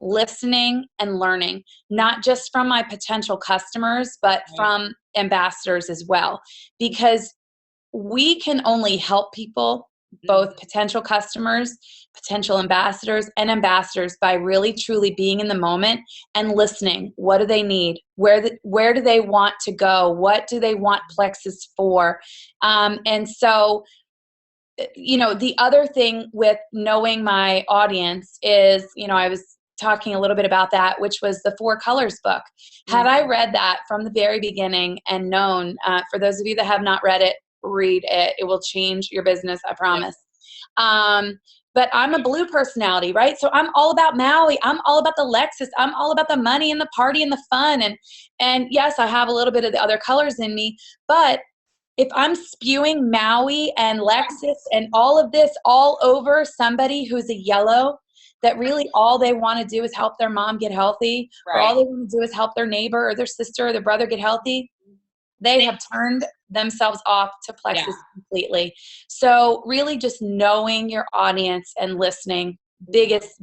listening and learning, not just from my potential customers, but from ambassadors as well, because we can only help people, both potential customers, potential ambassadors, and ambassadors, by really truly being in the moment and listening. What do they need? Where do they want to go? What do they want Plexus for? And so the other thing with knowing my audience is, I was talking a little bit about that, which was the 4 Colors book. Had I read that from the very beginning and known, for those of you that have not read it, read it. It will change your business, I promise. But I'm a blue personality, right? So I'm all about Maui. I'm all about the Lexus. I'm all about the money and the party and the fun. And yes, I have a little bit of the other colors in me, but if I'm spewing Maui and Lexus and all of this all over somebody who's a yellow, that really all they want to do is help their mom get healthy, or all they want to do is help their neighbor or their sister or their brother get healthy, they have turned themselves off to Plexus completely. So really just knowing your audience and listening, biggest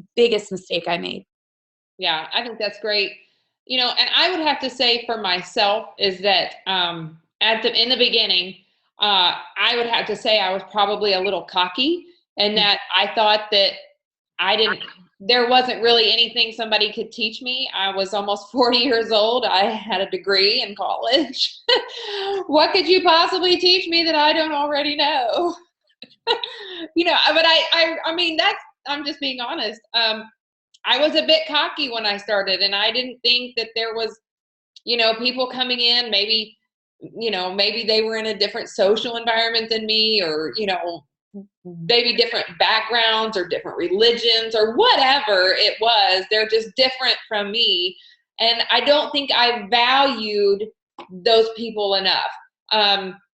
mistake I made. Yeah, I think that's great. And I would have to say for myself is that in the beginning, I would have to say I was probably a little cocky, and that I thought that there wasn't really anything somebody could teach me. I was almost 40 years old. I had a degree in college. What could you possibly teach me that I don't already know? But I mean, I'm just being honest. I was a bit cocky when I started, and I didn't think that there was, people coming in, maybe they were in a different social environment than me, or, maybe different backgrounds or different religions or whatever it was. They're just different from me. And I don't think I valued those people enough.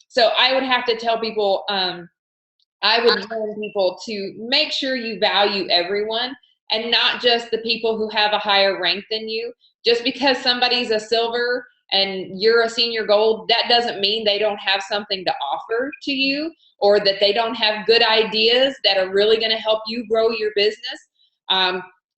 So I would have to tell people, I would warn people to make sure you value everyone, and not just the people who have a higher rank than you. Just because somebody's a silver and you're a senior gold, that doesn't mean they don't have something to offer to you, or that they don't have good ideas that are really going to help you grow your business.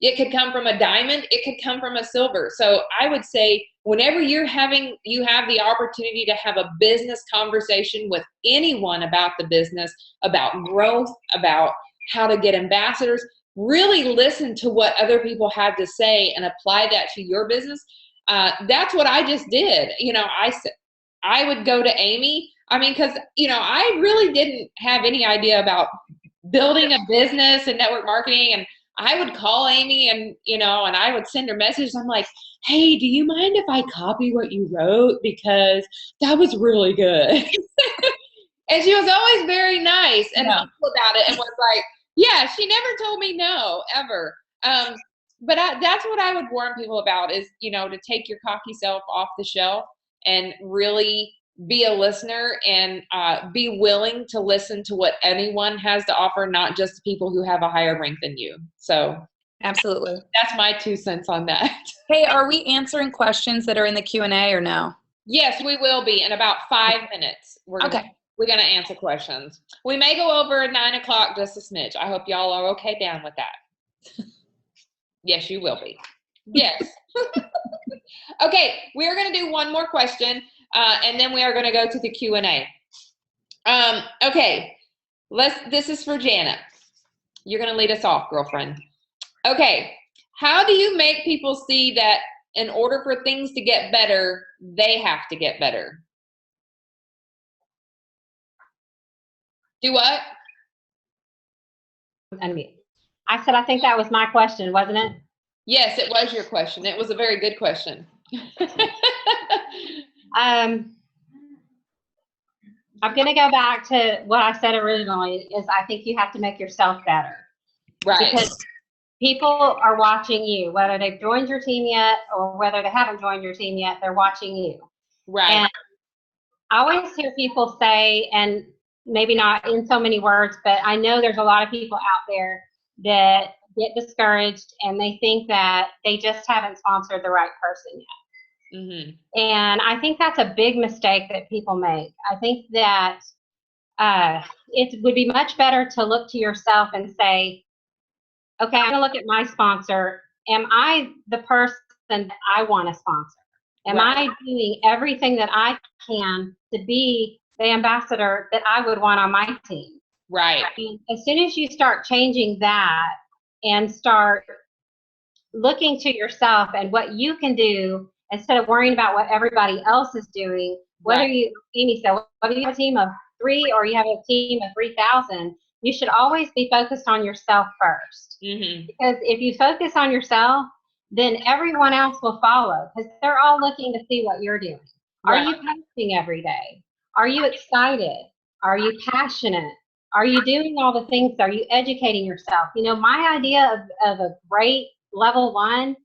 It could come from a diamond, it could come from a silver. So I would say whenever you have the opportunity to have a business conversation with anyone about the business, about growth, about how to get ambassadors, really listen to what other people have to say and apply that to your business. That's what I just did. I would go to Amy. I mean, because, I really didn't have any idea about building a business and network marketing. And I would call Amy and I would send her messages. I'm like, hey, do you mind if I copy what you wrote? Because that was really good. And she was always very nice and Yeah. humble about it, and was like, yeah, she never told me no, ever. But that's what I would warn people about is, to take your cocky self off the shelf and really be a listener and be willing to listen to what anyone has to offer, not just people who have a higher rank than you. So Absolutely. that's my 2 cents on that. Hey, are we answering questions that are in the Q&A or no? Yes, we will be in about 5 minutes. We're gonna answer questions. We may go over at 9 o'clock just a smidge. I hope y'all are okay down with that. Yes, you will be. Yes. Okay, we are gonna do one more question, and then we are gonna go to the Q&A. Okay, this is for Janet. You're gonna lead us off, girlfriend. Okay, how do you make people see that in order for things to get better, they have to get better? Do what? Unmute. I said, I think that was my question, wasn't it? Yes, it was your question. It was a very good question. I'm going to go back to what I said originally is I think you have to make yourself better. Right. Because people are watching you, whether they've joined your team yet or whether they haven't joined your team yet, they're watching you. Right. And I always hear people say, and maybe not in so many words, but I know there's a lot of people out there that get discouraged and they think that they just haven't sponsored the right person yet. Mm-hmm. And I think that's a big mistake that people make. I think that it would be much better to look to yourself and say, okay, I'm going to look at my sponsor. Am I the person that I want to sponsor? Am I doing everything that I can to be the ambassador that I would want on my team? Right. And as soon as you start changing that and start looking to yourself and what you can do instead of worrying about what everybody else is doing, whether you, Amy said, whether you have a team of 3 or you have a team of 3,000, you should always be focused on yourself first. Mm-hmm. Because if you focus on yourself, then everyone else will follow because they're all looking to see what you're doing. Are you posting every day? Are you excited? Are you passionate? Are you doing all the things? Are you educating yourself? My idea of a great level 1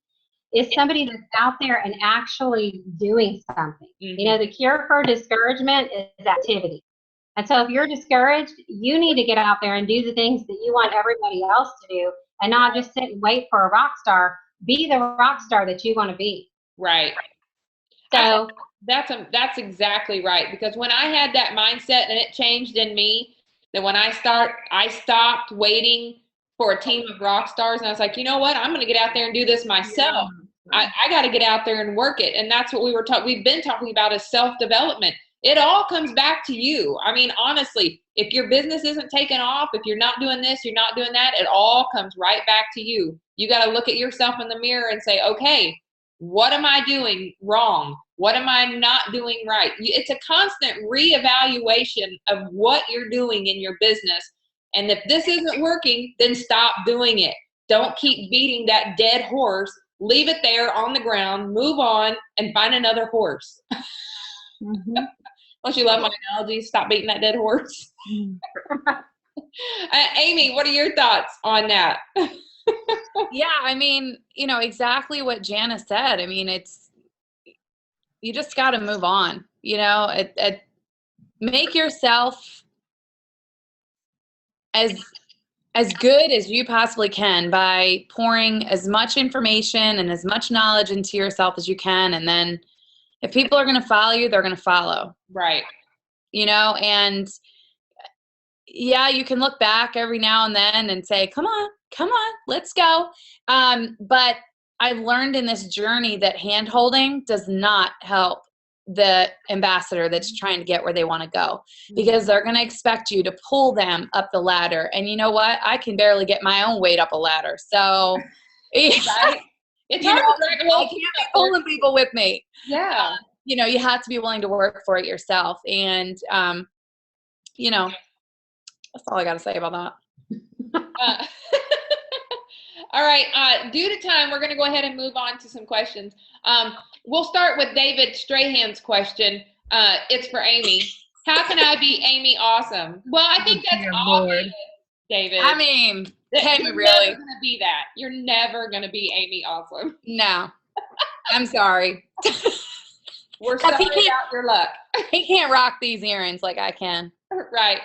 is somebody that's out there and actually doing something. Mm-hmm. The cure for discouragement is activity. And so if you're discouraged, you need to get out there and do the things that you want everybody else to do and not just sit and wait for a rock star. Be the rock star that you want to be. Right. So that's exactly right. Because when I had that mindset and it changed in me, that when I stopped waiting for a team of rock stars and I was like, you know what? I'm going to get out there and do this myself. I got to get out there and work it. And that's what we've been talking about is self-development. It all comes back to you. I mean, honestly, if your business isn't taking off, if you're not doing this, you're not doing that, it all comes right back to you. You got to look at yourself in the mirror and say, okay, what am I doing wrong? What am I not doing right? It's a constant reevaluation of what you're doing in your business. And if this isn't working, then stop doing it. Don't keep beating that dead horse. Leave it there on the ground, move on, and find another horse. Mm-hmm. Don't you love my analogy? Stop beating that dead horse. Amy, what are your thoughts on that? Yeah, I mean, exactly what Jana said. I mean, you just got to move on, make yourself as good as you possibly can by pouring as much information and as much knowledge into yourself as you can. And then if people are going to follow you, they're going to follow. Right. And yeah, you can look back every now and then and say, come on, let's go. But I've learned in this journey that hand-holding does not help the ambassador that's trying to get where they want to go, because they're going to expect you to pull them up the ladder. And you know what? I can barely get my own weight up a ladder. So right? It's hard to drag a whole I can't be pulling people with me. Yeah. You have to be willing to work for it yourself. And, that's all I got to say about that. All right. Due to time, we're going to go ahead and move on to some questions. We'll start with David Strahan's question. It's for Amy. How can I be Amy Awesome? Well, I think that's Dear obvious, Lord. David. I mean, can You're you really? never gonna be that. You're never gonna be Amy Awesome. No. I'm sorry. We're Because sorry he can't- about your luck. He can't rock these errands like I can. Right.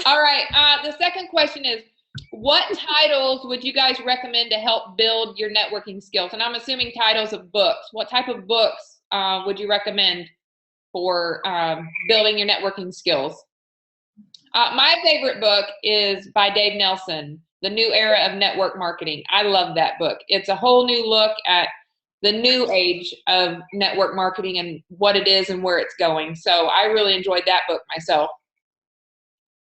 All right. The second question is, what titles would you guys recommend to help build your networking skills? And I'm assuming titles of books. What type of books would you recommend for building your networking skills? My favorite book is by Dave Nelson, The New Era of Network Marketing. I love that book. It's a whole new look at the new age of network marketing and what it is and where it's going. So I really enjoyed that book myself.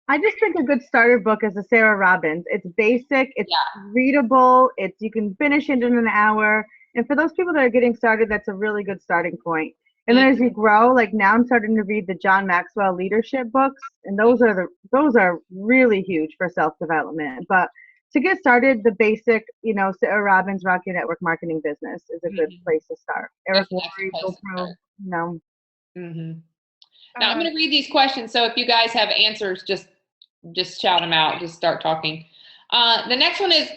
I just think a good starter book is the Sarah Robbins. It's basic, it's readable, you can finish it in an hour. And for those people that are getting started, that's a really good starting point. And then as you grow, like now I'm starting to read the John Maxwell leadership books, and those are really huge for self-development. But to get started, the basic, Sarah Robbins, Rock Your Network Marketing Business is a good place to start. Eric Worre, go through, Now I'm going to read these questions. So if you guys have answers, just shout them out. Just start talking. The next one is,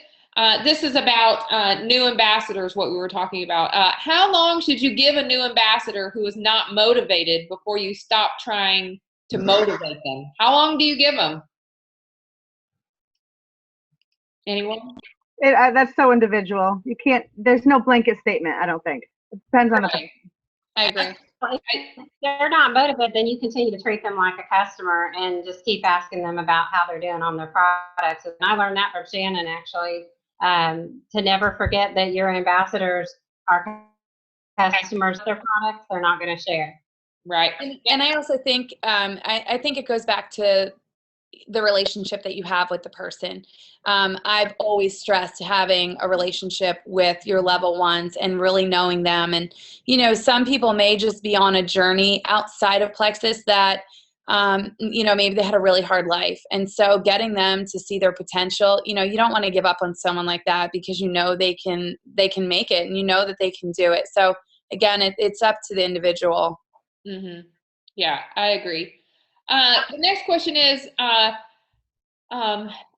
this is about new ambassadors, what we were talking about. How long should you give a new ambassador who is not motivated before you stop trying to motivate them? How long do you give them? Anyone? That's so individual. There's no blanket statement, I don't think. It depends on the person. I agree. If they're not motivated, then you continue to treat them like a customer and just keep asking them about how they're doing on their products. And I learned that from Shannon, actually, to never forget that your ambassadors are customers of their products. They're not going to share. Right. And I also think, I think it goes back to the relationship that you have with the person. I've always stressed having a relationship with your level ones and really knowing them. And, some people may just be on a journey outside of Plexus that, maybe they had a really hard life. And so getting them to see their potential, you don't want to give up on someone like that because they can make it and that they can do it. So again, it's up to the individual. Mm-hmm. Yeah, I agree. The next question is,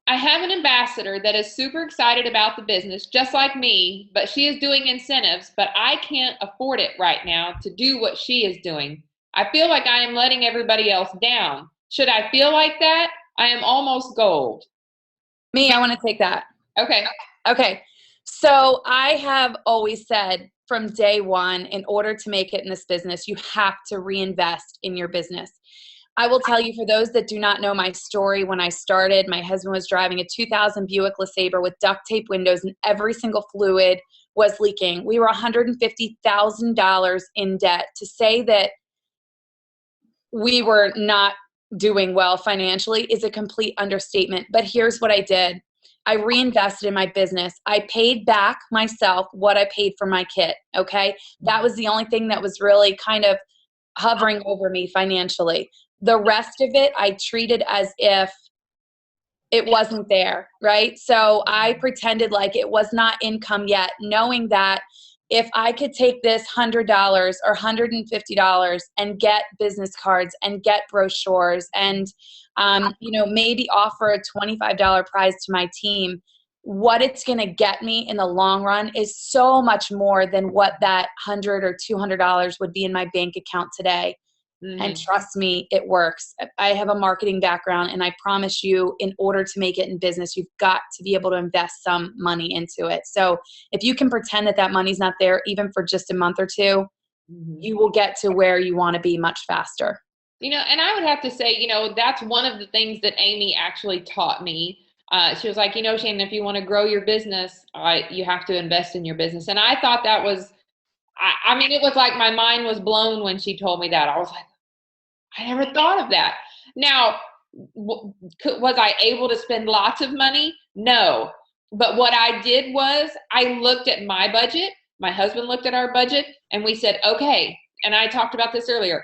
I have an ambassador that is super excited about the business, just like me, but she is doing incentives, but I can't afford it right now to do what she is doing. I feel like I am letting everybody else down. Should I feel like that? I am almost gold. I want to take that. Okay. So I have always said from day one, in order to make it in this business, you have to reinvest in your business. I will tell you, for those that do not know my story, when I started, my husband was driving a 2000 Buick LeSabre with duct tape windows and every single fluid was leaking. We were $150,000 in debt. To say that we were not doing well financially is a complete understatement. But here's what I did. I reinvested in my business. I paid back myself what I paid for my kit, okay? That was the only thing that was really kind of hovering over me financially. The rest of it, I treated as if it wasn't there, right? So I pretended like it was not income yet, knowing that if I could take this $100 or $150 and get business cards and get brochures and, maybe offer a $25 prize to my team, what it's going to get me in the long run is so much more than what that $100 or $200 would be in my bank account today. And trust me, it works. I have a marketing background, and I promise you, in order to make it in business, you've got to be able to invest some money into it. So if you can pretend that money's not there, even for just a month or two, you will get to where you want to be much faster. And I would have to say, that's one of the things that Amy actually taught me. She was like, Shannon, if you want to grow your business, you have to invest in your business. And I thought that was, it was like my mind was blown when she told me that. I was like, I never thought of that. Now, was I able to spend lots of money? No. But what I did was I looked at my budget. My husband looked at our budget, and we said, okay, and I talked about this earlier,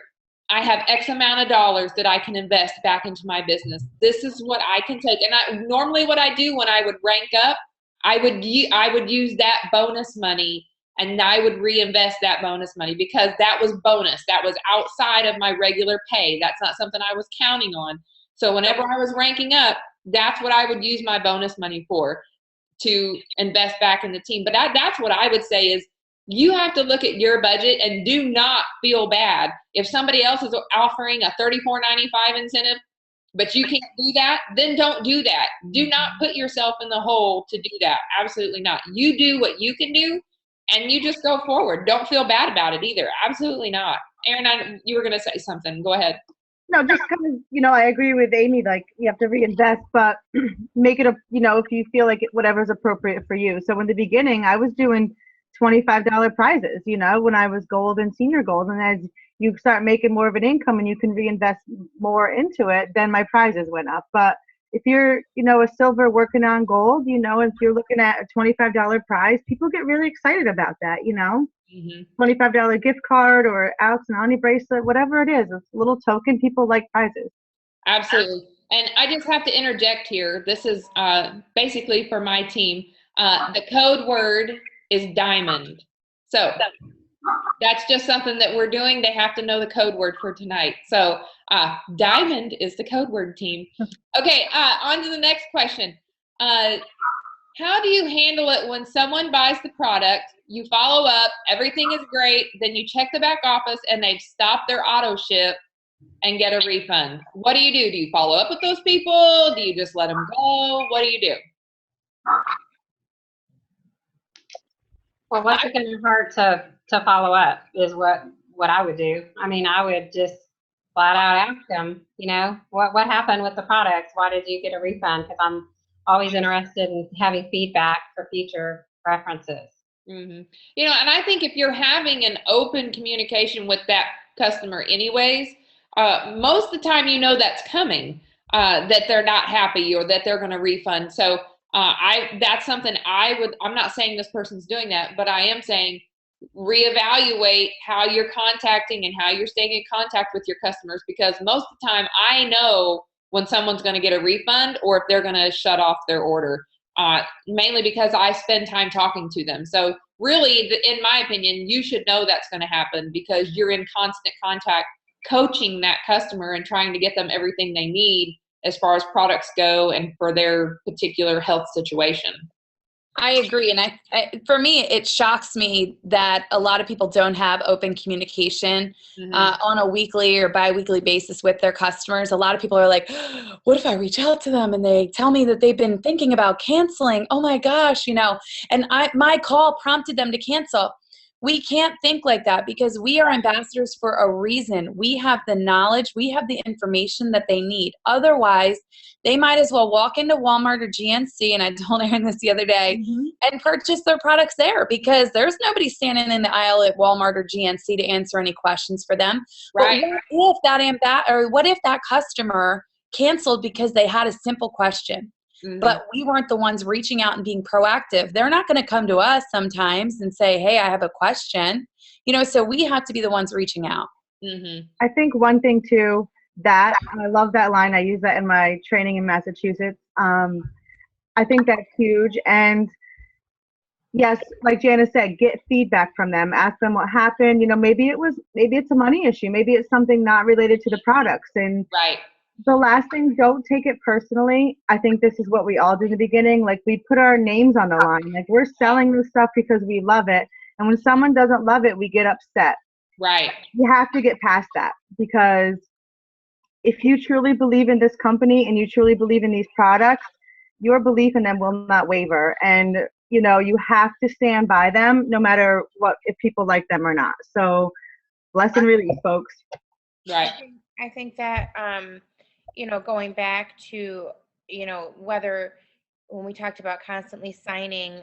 I have X amount of dollars that I can invest back into my business. This is what I can take. And normally what I do when I would rank up, I would use that bonus money and I would reinvest that bonus money because that was bonus. That was outside of my regular pay. That's not something I was counting on. So whenever I was ranking up, that's what I would use my bonus money for, to invest back in the team. But that's what I would say is, you have to look at your budget and do not feel bad. If somebody else is offering a $34.95 incentive, but you can't do that, then don't do that. Do not put yourself in the hole to do that. Absolutely not. You do what you can do, and you just go forward. Don't feel bad about it either. Absolutely not. Erin, you were going to say something. Go ahead. No, just kind of, I agree with Amy, like you have to reinvest, but make it if you feel like whatever's appropriate for you. So in the beginning, I was doing $25 prizes, when I was gold and senior gold. And as you start making more of an income and you can reinvest more into it, then my prizes went up. But if you're, a silver working on gold, if you're looking at a $25 prize, people get really excited about that, $25 gift card or Alex and Ani bracelet, whatever it is, it's a little token. People like prizes. Absolutely. And I just have to interject here. This is basically for my team. The code word is diamond. So that's just something that we're doing. They have to know the code word for tonight. So diamond is the code word, team. Okay, on to the next question. How do you handle it when someone buys the product, you follow up, everything is great, then you check the back office and they've stopped their auto ship and get a refund? What do? Do you follow up with those people? Do you just let them go? What do you do? Well, what's it going to hurt to follow up is what I would do. I mean, I would just flat out ask them, what happened with the products? Why did you get a refund? Because I'm always interested in having feedback for future references. Mm-hmm. And I think if you're having an open communication with that customer anyways, most of the time that's coming, that they're not happy or that they're going to refund. So that's something I'm not saying this person's doing that, but I am saying reevaluate how you're contacting and how you're staying in contact with your customers, because most of the time I know when someone's going to get a refund or if they're going to shut off their order, mainly because I spend time talking to them. So really, in my opinion, you should know that's going to happen because you're in constant contact coaching that customer and trying to get them everything they need as far as products go and for their particular health situation. I agree. And for me, it shocks me that a lot of people don't have open communication on a weekly or bi-weekly basis with their customers. A lot of people are like, what if I reach out to them and they tell me that they've been thinking about canceling? Oh my gosh, and my call prompted them to cancel. We can't think like that because we are ambassadors for a reason. We have the knowledge, we have the information that they need. Otherwise, they might as well walk into Walmart or GNC, and I told Erin this the other day, and purchase their products there because there's nobody standing in the aisle at Walmart or GNC to answer any questions for them. Right. But what if that customer canceled because they had a simple question? But we weren't the ones reaching out and being proactive. They're not going to come to us sometimes and say, hey, I have a question. So we have to be the ones reaching out. I think one thing too, that I love that line. I use that in my training in Massachusetts. I think that's huge. And yes, like Janice said, get feedback from them. Ask them what happened. Maybe it's a money issue. Maybe it's something not related to the products. And right. The last thing, don't take it personally. I think this is what we all do in the beginning. Like, we put our names on the line. Like, we're selling this stuff because we love it. And when someone doesn't love it, we get upset. Right. You have to get past that, because if you truly believe in this company and you truly believe in these products, your belief in them will not waver. And, you have to stand by them no matter if people like them or not. So, lesson release, folks. Right. I think that, going back to, whether when we talked about constantly signing,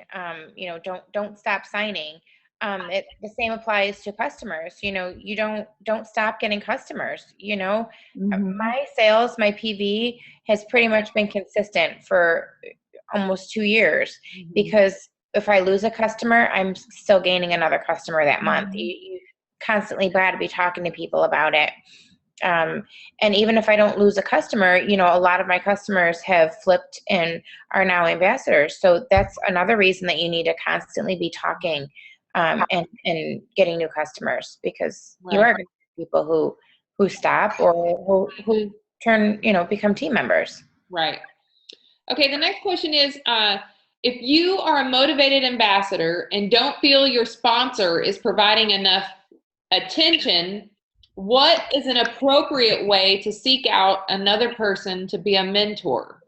don't stop signing. The same applies to customers. You don't stop getting customers. My sales, my PV has pretty much been consistent for almost 2 years, because if I lose a customer, I'm still gaining another customer that month. You constantly got to be talking to people about it. And even if I don't lose a customer, a lot of my customers have flipped and are now ambassadors. So that's another reason that you need to constantly be talking and getting new customers, because you Right. are going to have people who stop or who turn, become team members. Right. Okay, the next question is, if you are a motivated ambassador and don't feel your sponsor is providing enough attention, what is an appropriate way to seek out another person to be a mentor?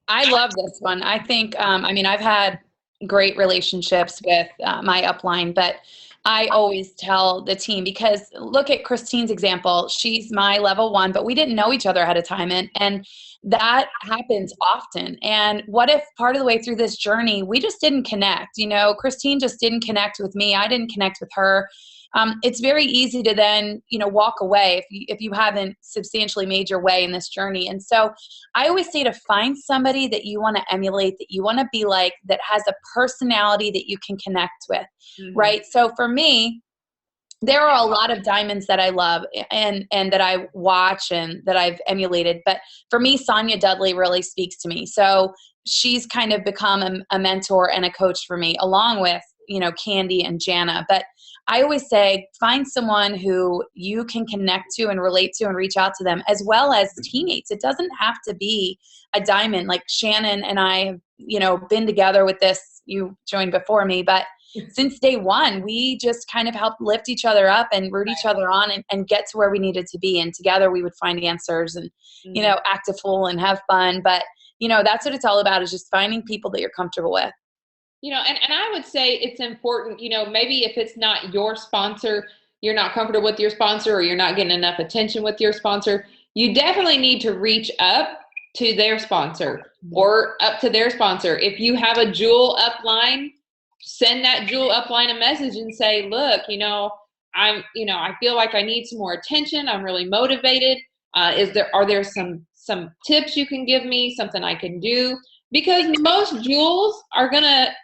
I love this one. I think, I've had great relationships with my upline, but I always tell the team, because look at Christine's example. She's my level 1, but we didn't know each other ahead of time. And that happens often. And what if part of the way through this journey, we just didn't connect? Christine just didn't connect with me. I didn't connect with her. It's very easy to then, walk away if you haven't substantially made your way in this journey. And so I always say to find somebody that you want to emulate, that you want to be like, that has a personality that you can connect with, right? So for me, there are a lot of diamonds that I love and that I watch and that I've emulated. But for me, Sonia Dudley really speaks to me. So she's kind of become a mentor and a coach for me, along with, Candy and Jana. But I always say, find someone who you can connect to and relate to and reach out to them, as well as teammates. It doesn't have to be a diamond. Like Shannon and I have, been together with this. You joined before me, but since day one, we just kind of helped lift each other up and root each other on and get to where we needed to be. And together we would find answers and, act a fool and have fun. But, that's what it's all about, is just finding people that you're comfortable with. And I would say it's important, maybe if it's not your sponsor, you're not comfortable with your sponsor, or you're not getting enough attention with your sponsor, you definitely need to reach up to their sponsor or up to their sponsor. If you have a Jewel upline, send that Jewel upline a message and say, look, I feel like I need some more attention. I'm really motivated. Are there some tips you can give me, something I can do? Because most Jewels are gonna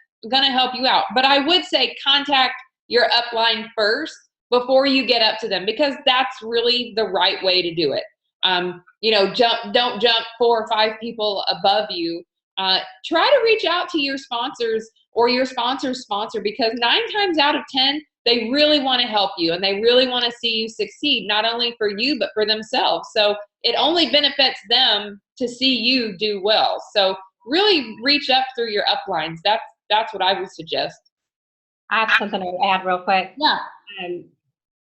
help you out. But I would say contact your upline first before you get up to them, because that's really the right way to do it. Don't jump 4 or 5 people above you. Try to reach out to your sponsors or your sponsor's sponsor, because 9 times out of 10, they really want to help you and they really want to see you succeed, not only for you, but for themselves. So it only benefits them to see you do well. So really reach up through your uplines. That's what I would suggest. I have something to add real quick. Yeah.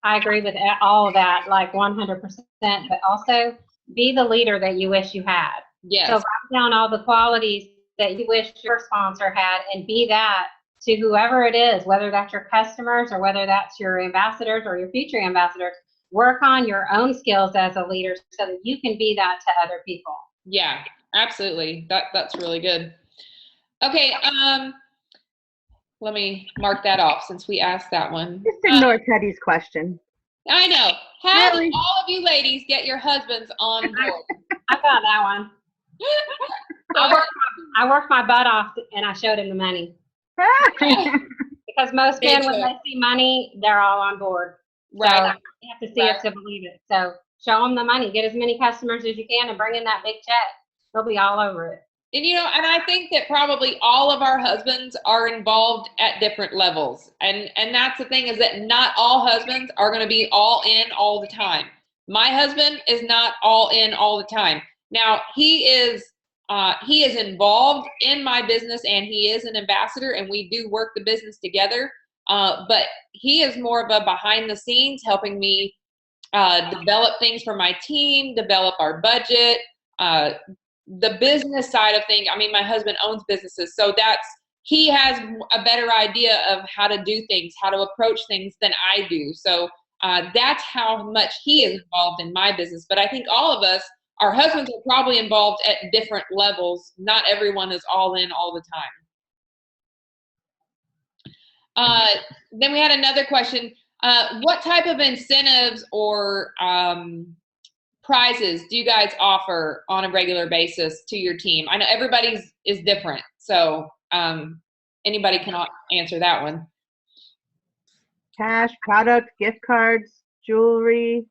I agree with all of that, like 100%, but also be the leader that you wish you had. Yes. So write down all the qualities that you wish your sponsor had and be that to whoever it is, whether that's your customers or whether that's your ambassadors or your future ambassadors. Work on your own skills as a leader so that you can be that to other people. Yeah, absolutely. That's really good. Okay, let me mark that off since we asked that one. Just ignore Teddy's question. I know. How Really? do all of you ladies get your husbands on board? I got that one. I worked my butt off and I showed him the money. Because most men, when they see money, they're all on board. Right. So you have to see it to believe it. So show them the money. Get as many customers as you can and bring in that big check. They'll be all over it. And and I think that probably all of our husbands are involved at different levels. And that's the thing, is that not all husbands are going to be all in all the time. My husband is not all in all the time. Now, he is involved in my business and he is an ambassador and we do work the business together. But he is more of a behind the scenes, helping me develop things for my team, develop our budget, the business side of things. I mean, my husband owns businesses, so he has a better idea of how to do things, how to approach things than I do. So that's how much he is involved in my business. But I think all of us, our husbands are probably involved at different levels. Not everyone is all in all the time. Then we had another question. What type of incentives or prizes do you guys offer on a regular basis to your team? I know everybody's is different, so anybody can answer that one. Cash, product, gift cards, jewelry.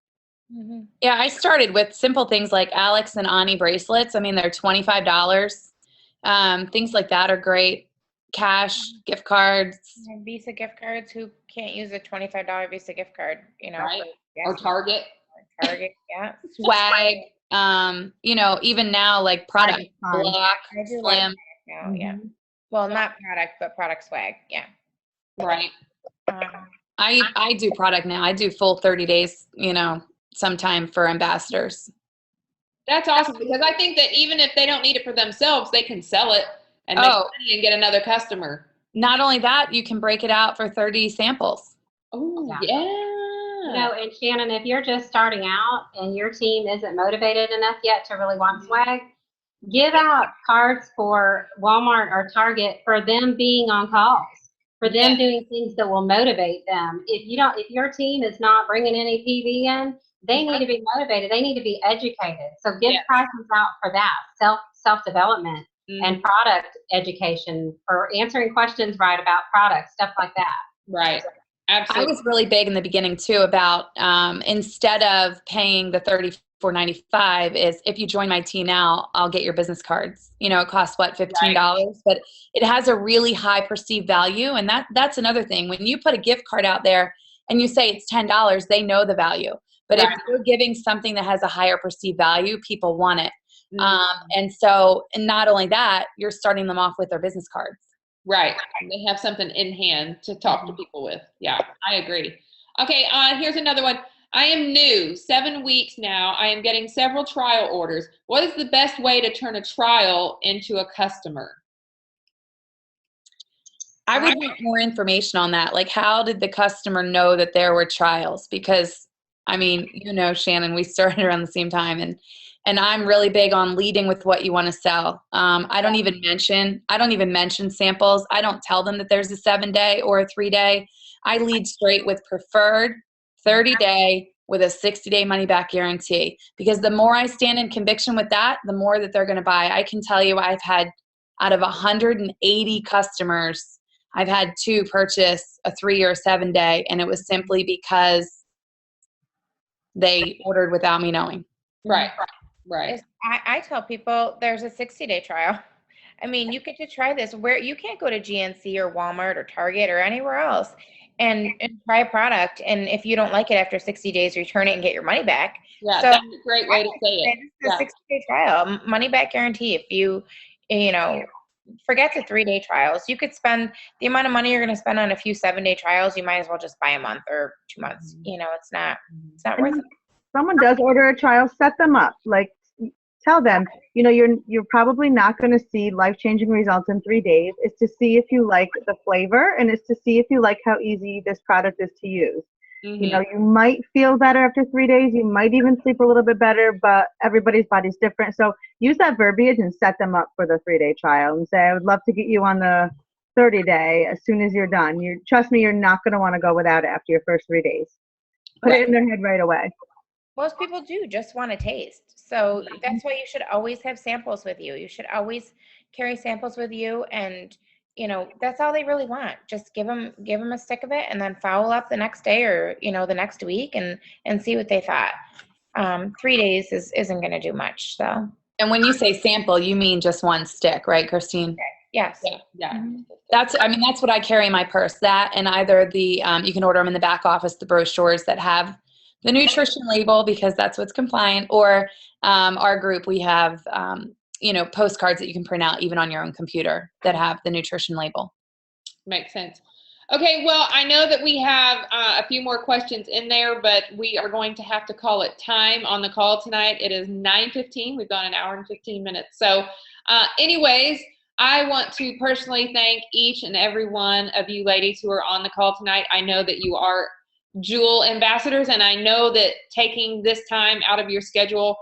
Mm-hmm. Yeah, I started with simple things like Alex and Ani bracelets. I mean, they're $25. Things like that are great. cash, gift cards. And Visa gift cards. Who can't use a $25 Visa gift card? You know, Right. for Or Target. Target. Yeah. Swag, you know, even now, like product, Fun. block, I do like slim. now. Yeah. Well, not product, but product swag. Yeah. Right. I do product now. I do full 30 days, you know, sometime for ambassadors. That's awesome, because I think that even if they don't need it for themselves, they can sell it and make money and get another customer. Not only that, you can break it out for 30 samples. Oh, Yeah. yeah. You know, and Shannon, if you're just starting out and your team isn't motivated enough yet to really want swag, give out cards for Walmart or Target for them being on calls, for them doing things that will motivate them. If your team is not bringing any PV in, they need to be motivated. They need to be educated. So give prizes out for that, self-development and product education, for answering questions right about products, stuff like that. Right. Absolutely. I was really big in the beginning too about instead of paying the $34.95, is if you join my team now, I'll get your business cards. You know, it costs what, $15, but it has a really high perceived value, and that's another thing. When you put a gift card out there and you say it's $10, they know the value. But if you're giving something that has a higher perceived value, people want it. And not only that, you're starting them off with their business cards. Right. They have something in hand to talk to people with. Yeah, I agree. Okay, here's another one. I am new, 7 weeks now. I am getting several trial orders. What is the best way to turn a trial into a customer? I would want more information on that. Like, how did the customer know that there were trials? Because, I mean, you know, Shannon, we started around the same time, and I'm really big on leading with what you want to sell. I don't even mention samples. I don't tell them that there's a 7-day or a 3-day. I lead straight with preferred 30-day with a 60-day money back guarantee, because the more I stand in conviction with that, the more that they're going to buy. I can tell you I've had, out of 180 customers, I've had 2 purchase a 3 or 7-day, and it was simply because they ordered without me knowing. Right. Right. I tell people there's a 60-day trial. I mean, you get to try this where you can't go to GNC or Walmart or Target or anywhere else and try a product. And if you don't like it after 60 days, return it and get your money back. Yeah, so that's a great way to say it. This is a 60-day trial, money back guarantee. If you know, forget the 3-day trials. You could spend the amount of money you're going to spend on a few 7-day trials. You might as well just buy a month or 2 months. You know, it's not worth it. Someone does order a trial, set them up. Like, tell them, you know, you're probably not going to see life-changing results in 3 days. It's to see if you like the flavor, and it's to see if you like how easy this product is to use. You know, you might feel better after 3 days. You might even sleep a little bit better, but everybody's body's different. So use that verbiage and set them up for the 3-day trial and say, I would love to get you on the 30-day as soon as you're done. Trust me, you're not going to want to go without it after your first 3 days. Put it in their head right away. Most people do just want to taste. So that's why you should always have samples with you. You should always carry samples with you. And, you know, that's all they really want. Just give them a stick of it and then follow up the next day or, you know, the next week and see what they thought. 3 days isn't going to do much. So. And when you say sample, you mean just one stick, right, Christine? Yes. Yeah. That's what I carry in my purse. That, and either the, you can order them in the back office, the brochures that have the nutrition label, because that's what's compliant, or our group, we have, you know, postcards that you can print out even on your own computer that have the nutrition label. Makes sense. Okay, well, I know that we have a few more questions in there, but we are going to have to call it time on the call tonight. It is 9:15. We've got an hour and 15 minutes. So anyways, I want to personally thank each and every one of you ladies who are on the call tonight. I know that you are Jewel ambassadors, and I know that taking this time out of your schedule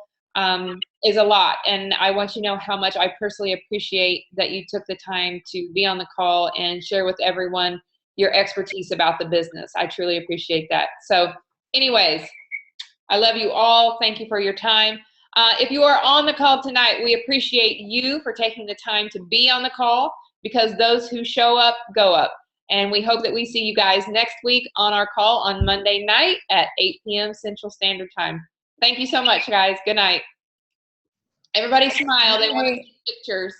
is a lot, and I want you to know how much I personally appreciate that you took the time to be on the call and share with everyone your expertise about the business. I truly appreciate that. So anyways, I love you all. Thank you for your time. If you are on the call tonight, we appreciate you for taking the time to be on the call, because those who show up go up. And we hope that we see you guys next week on our call on Monday night at 8 p.m. Central Standard Time. Thank you so much, guys. Good night. Everybody smile. They want to see pictures.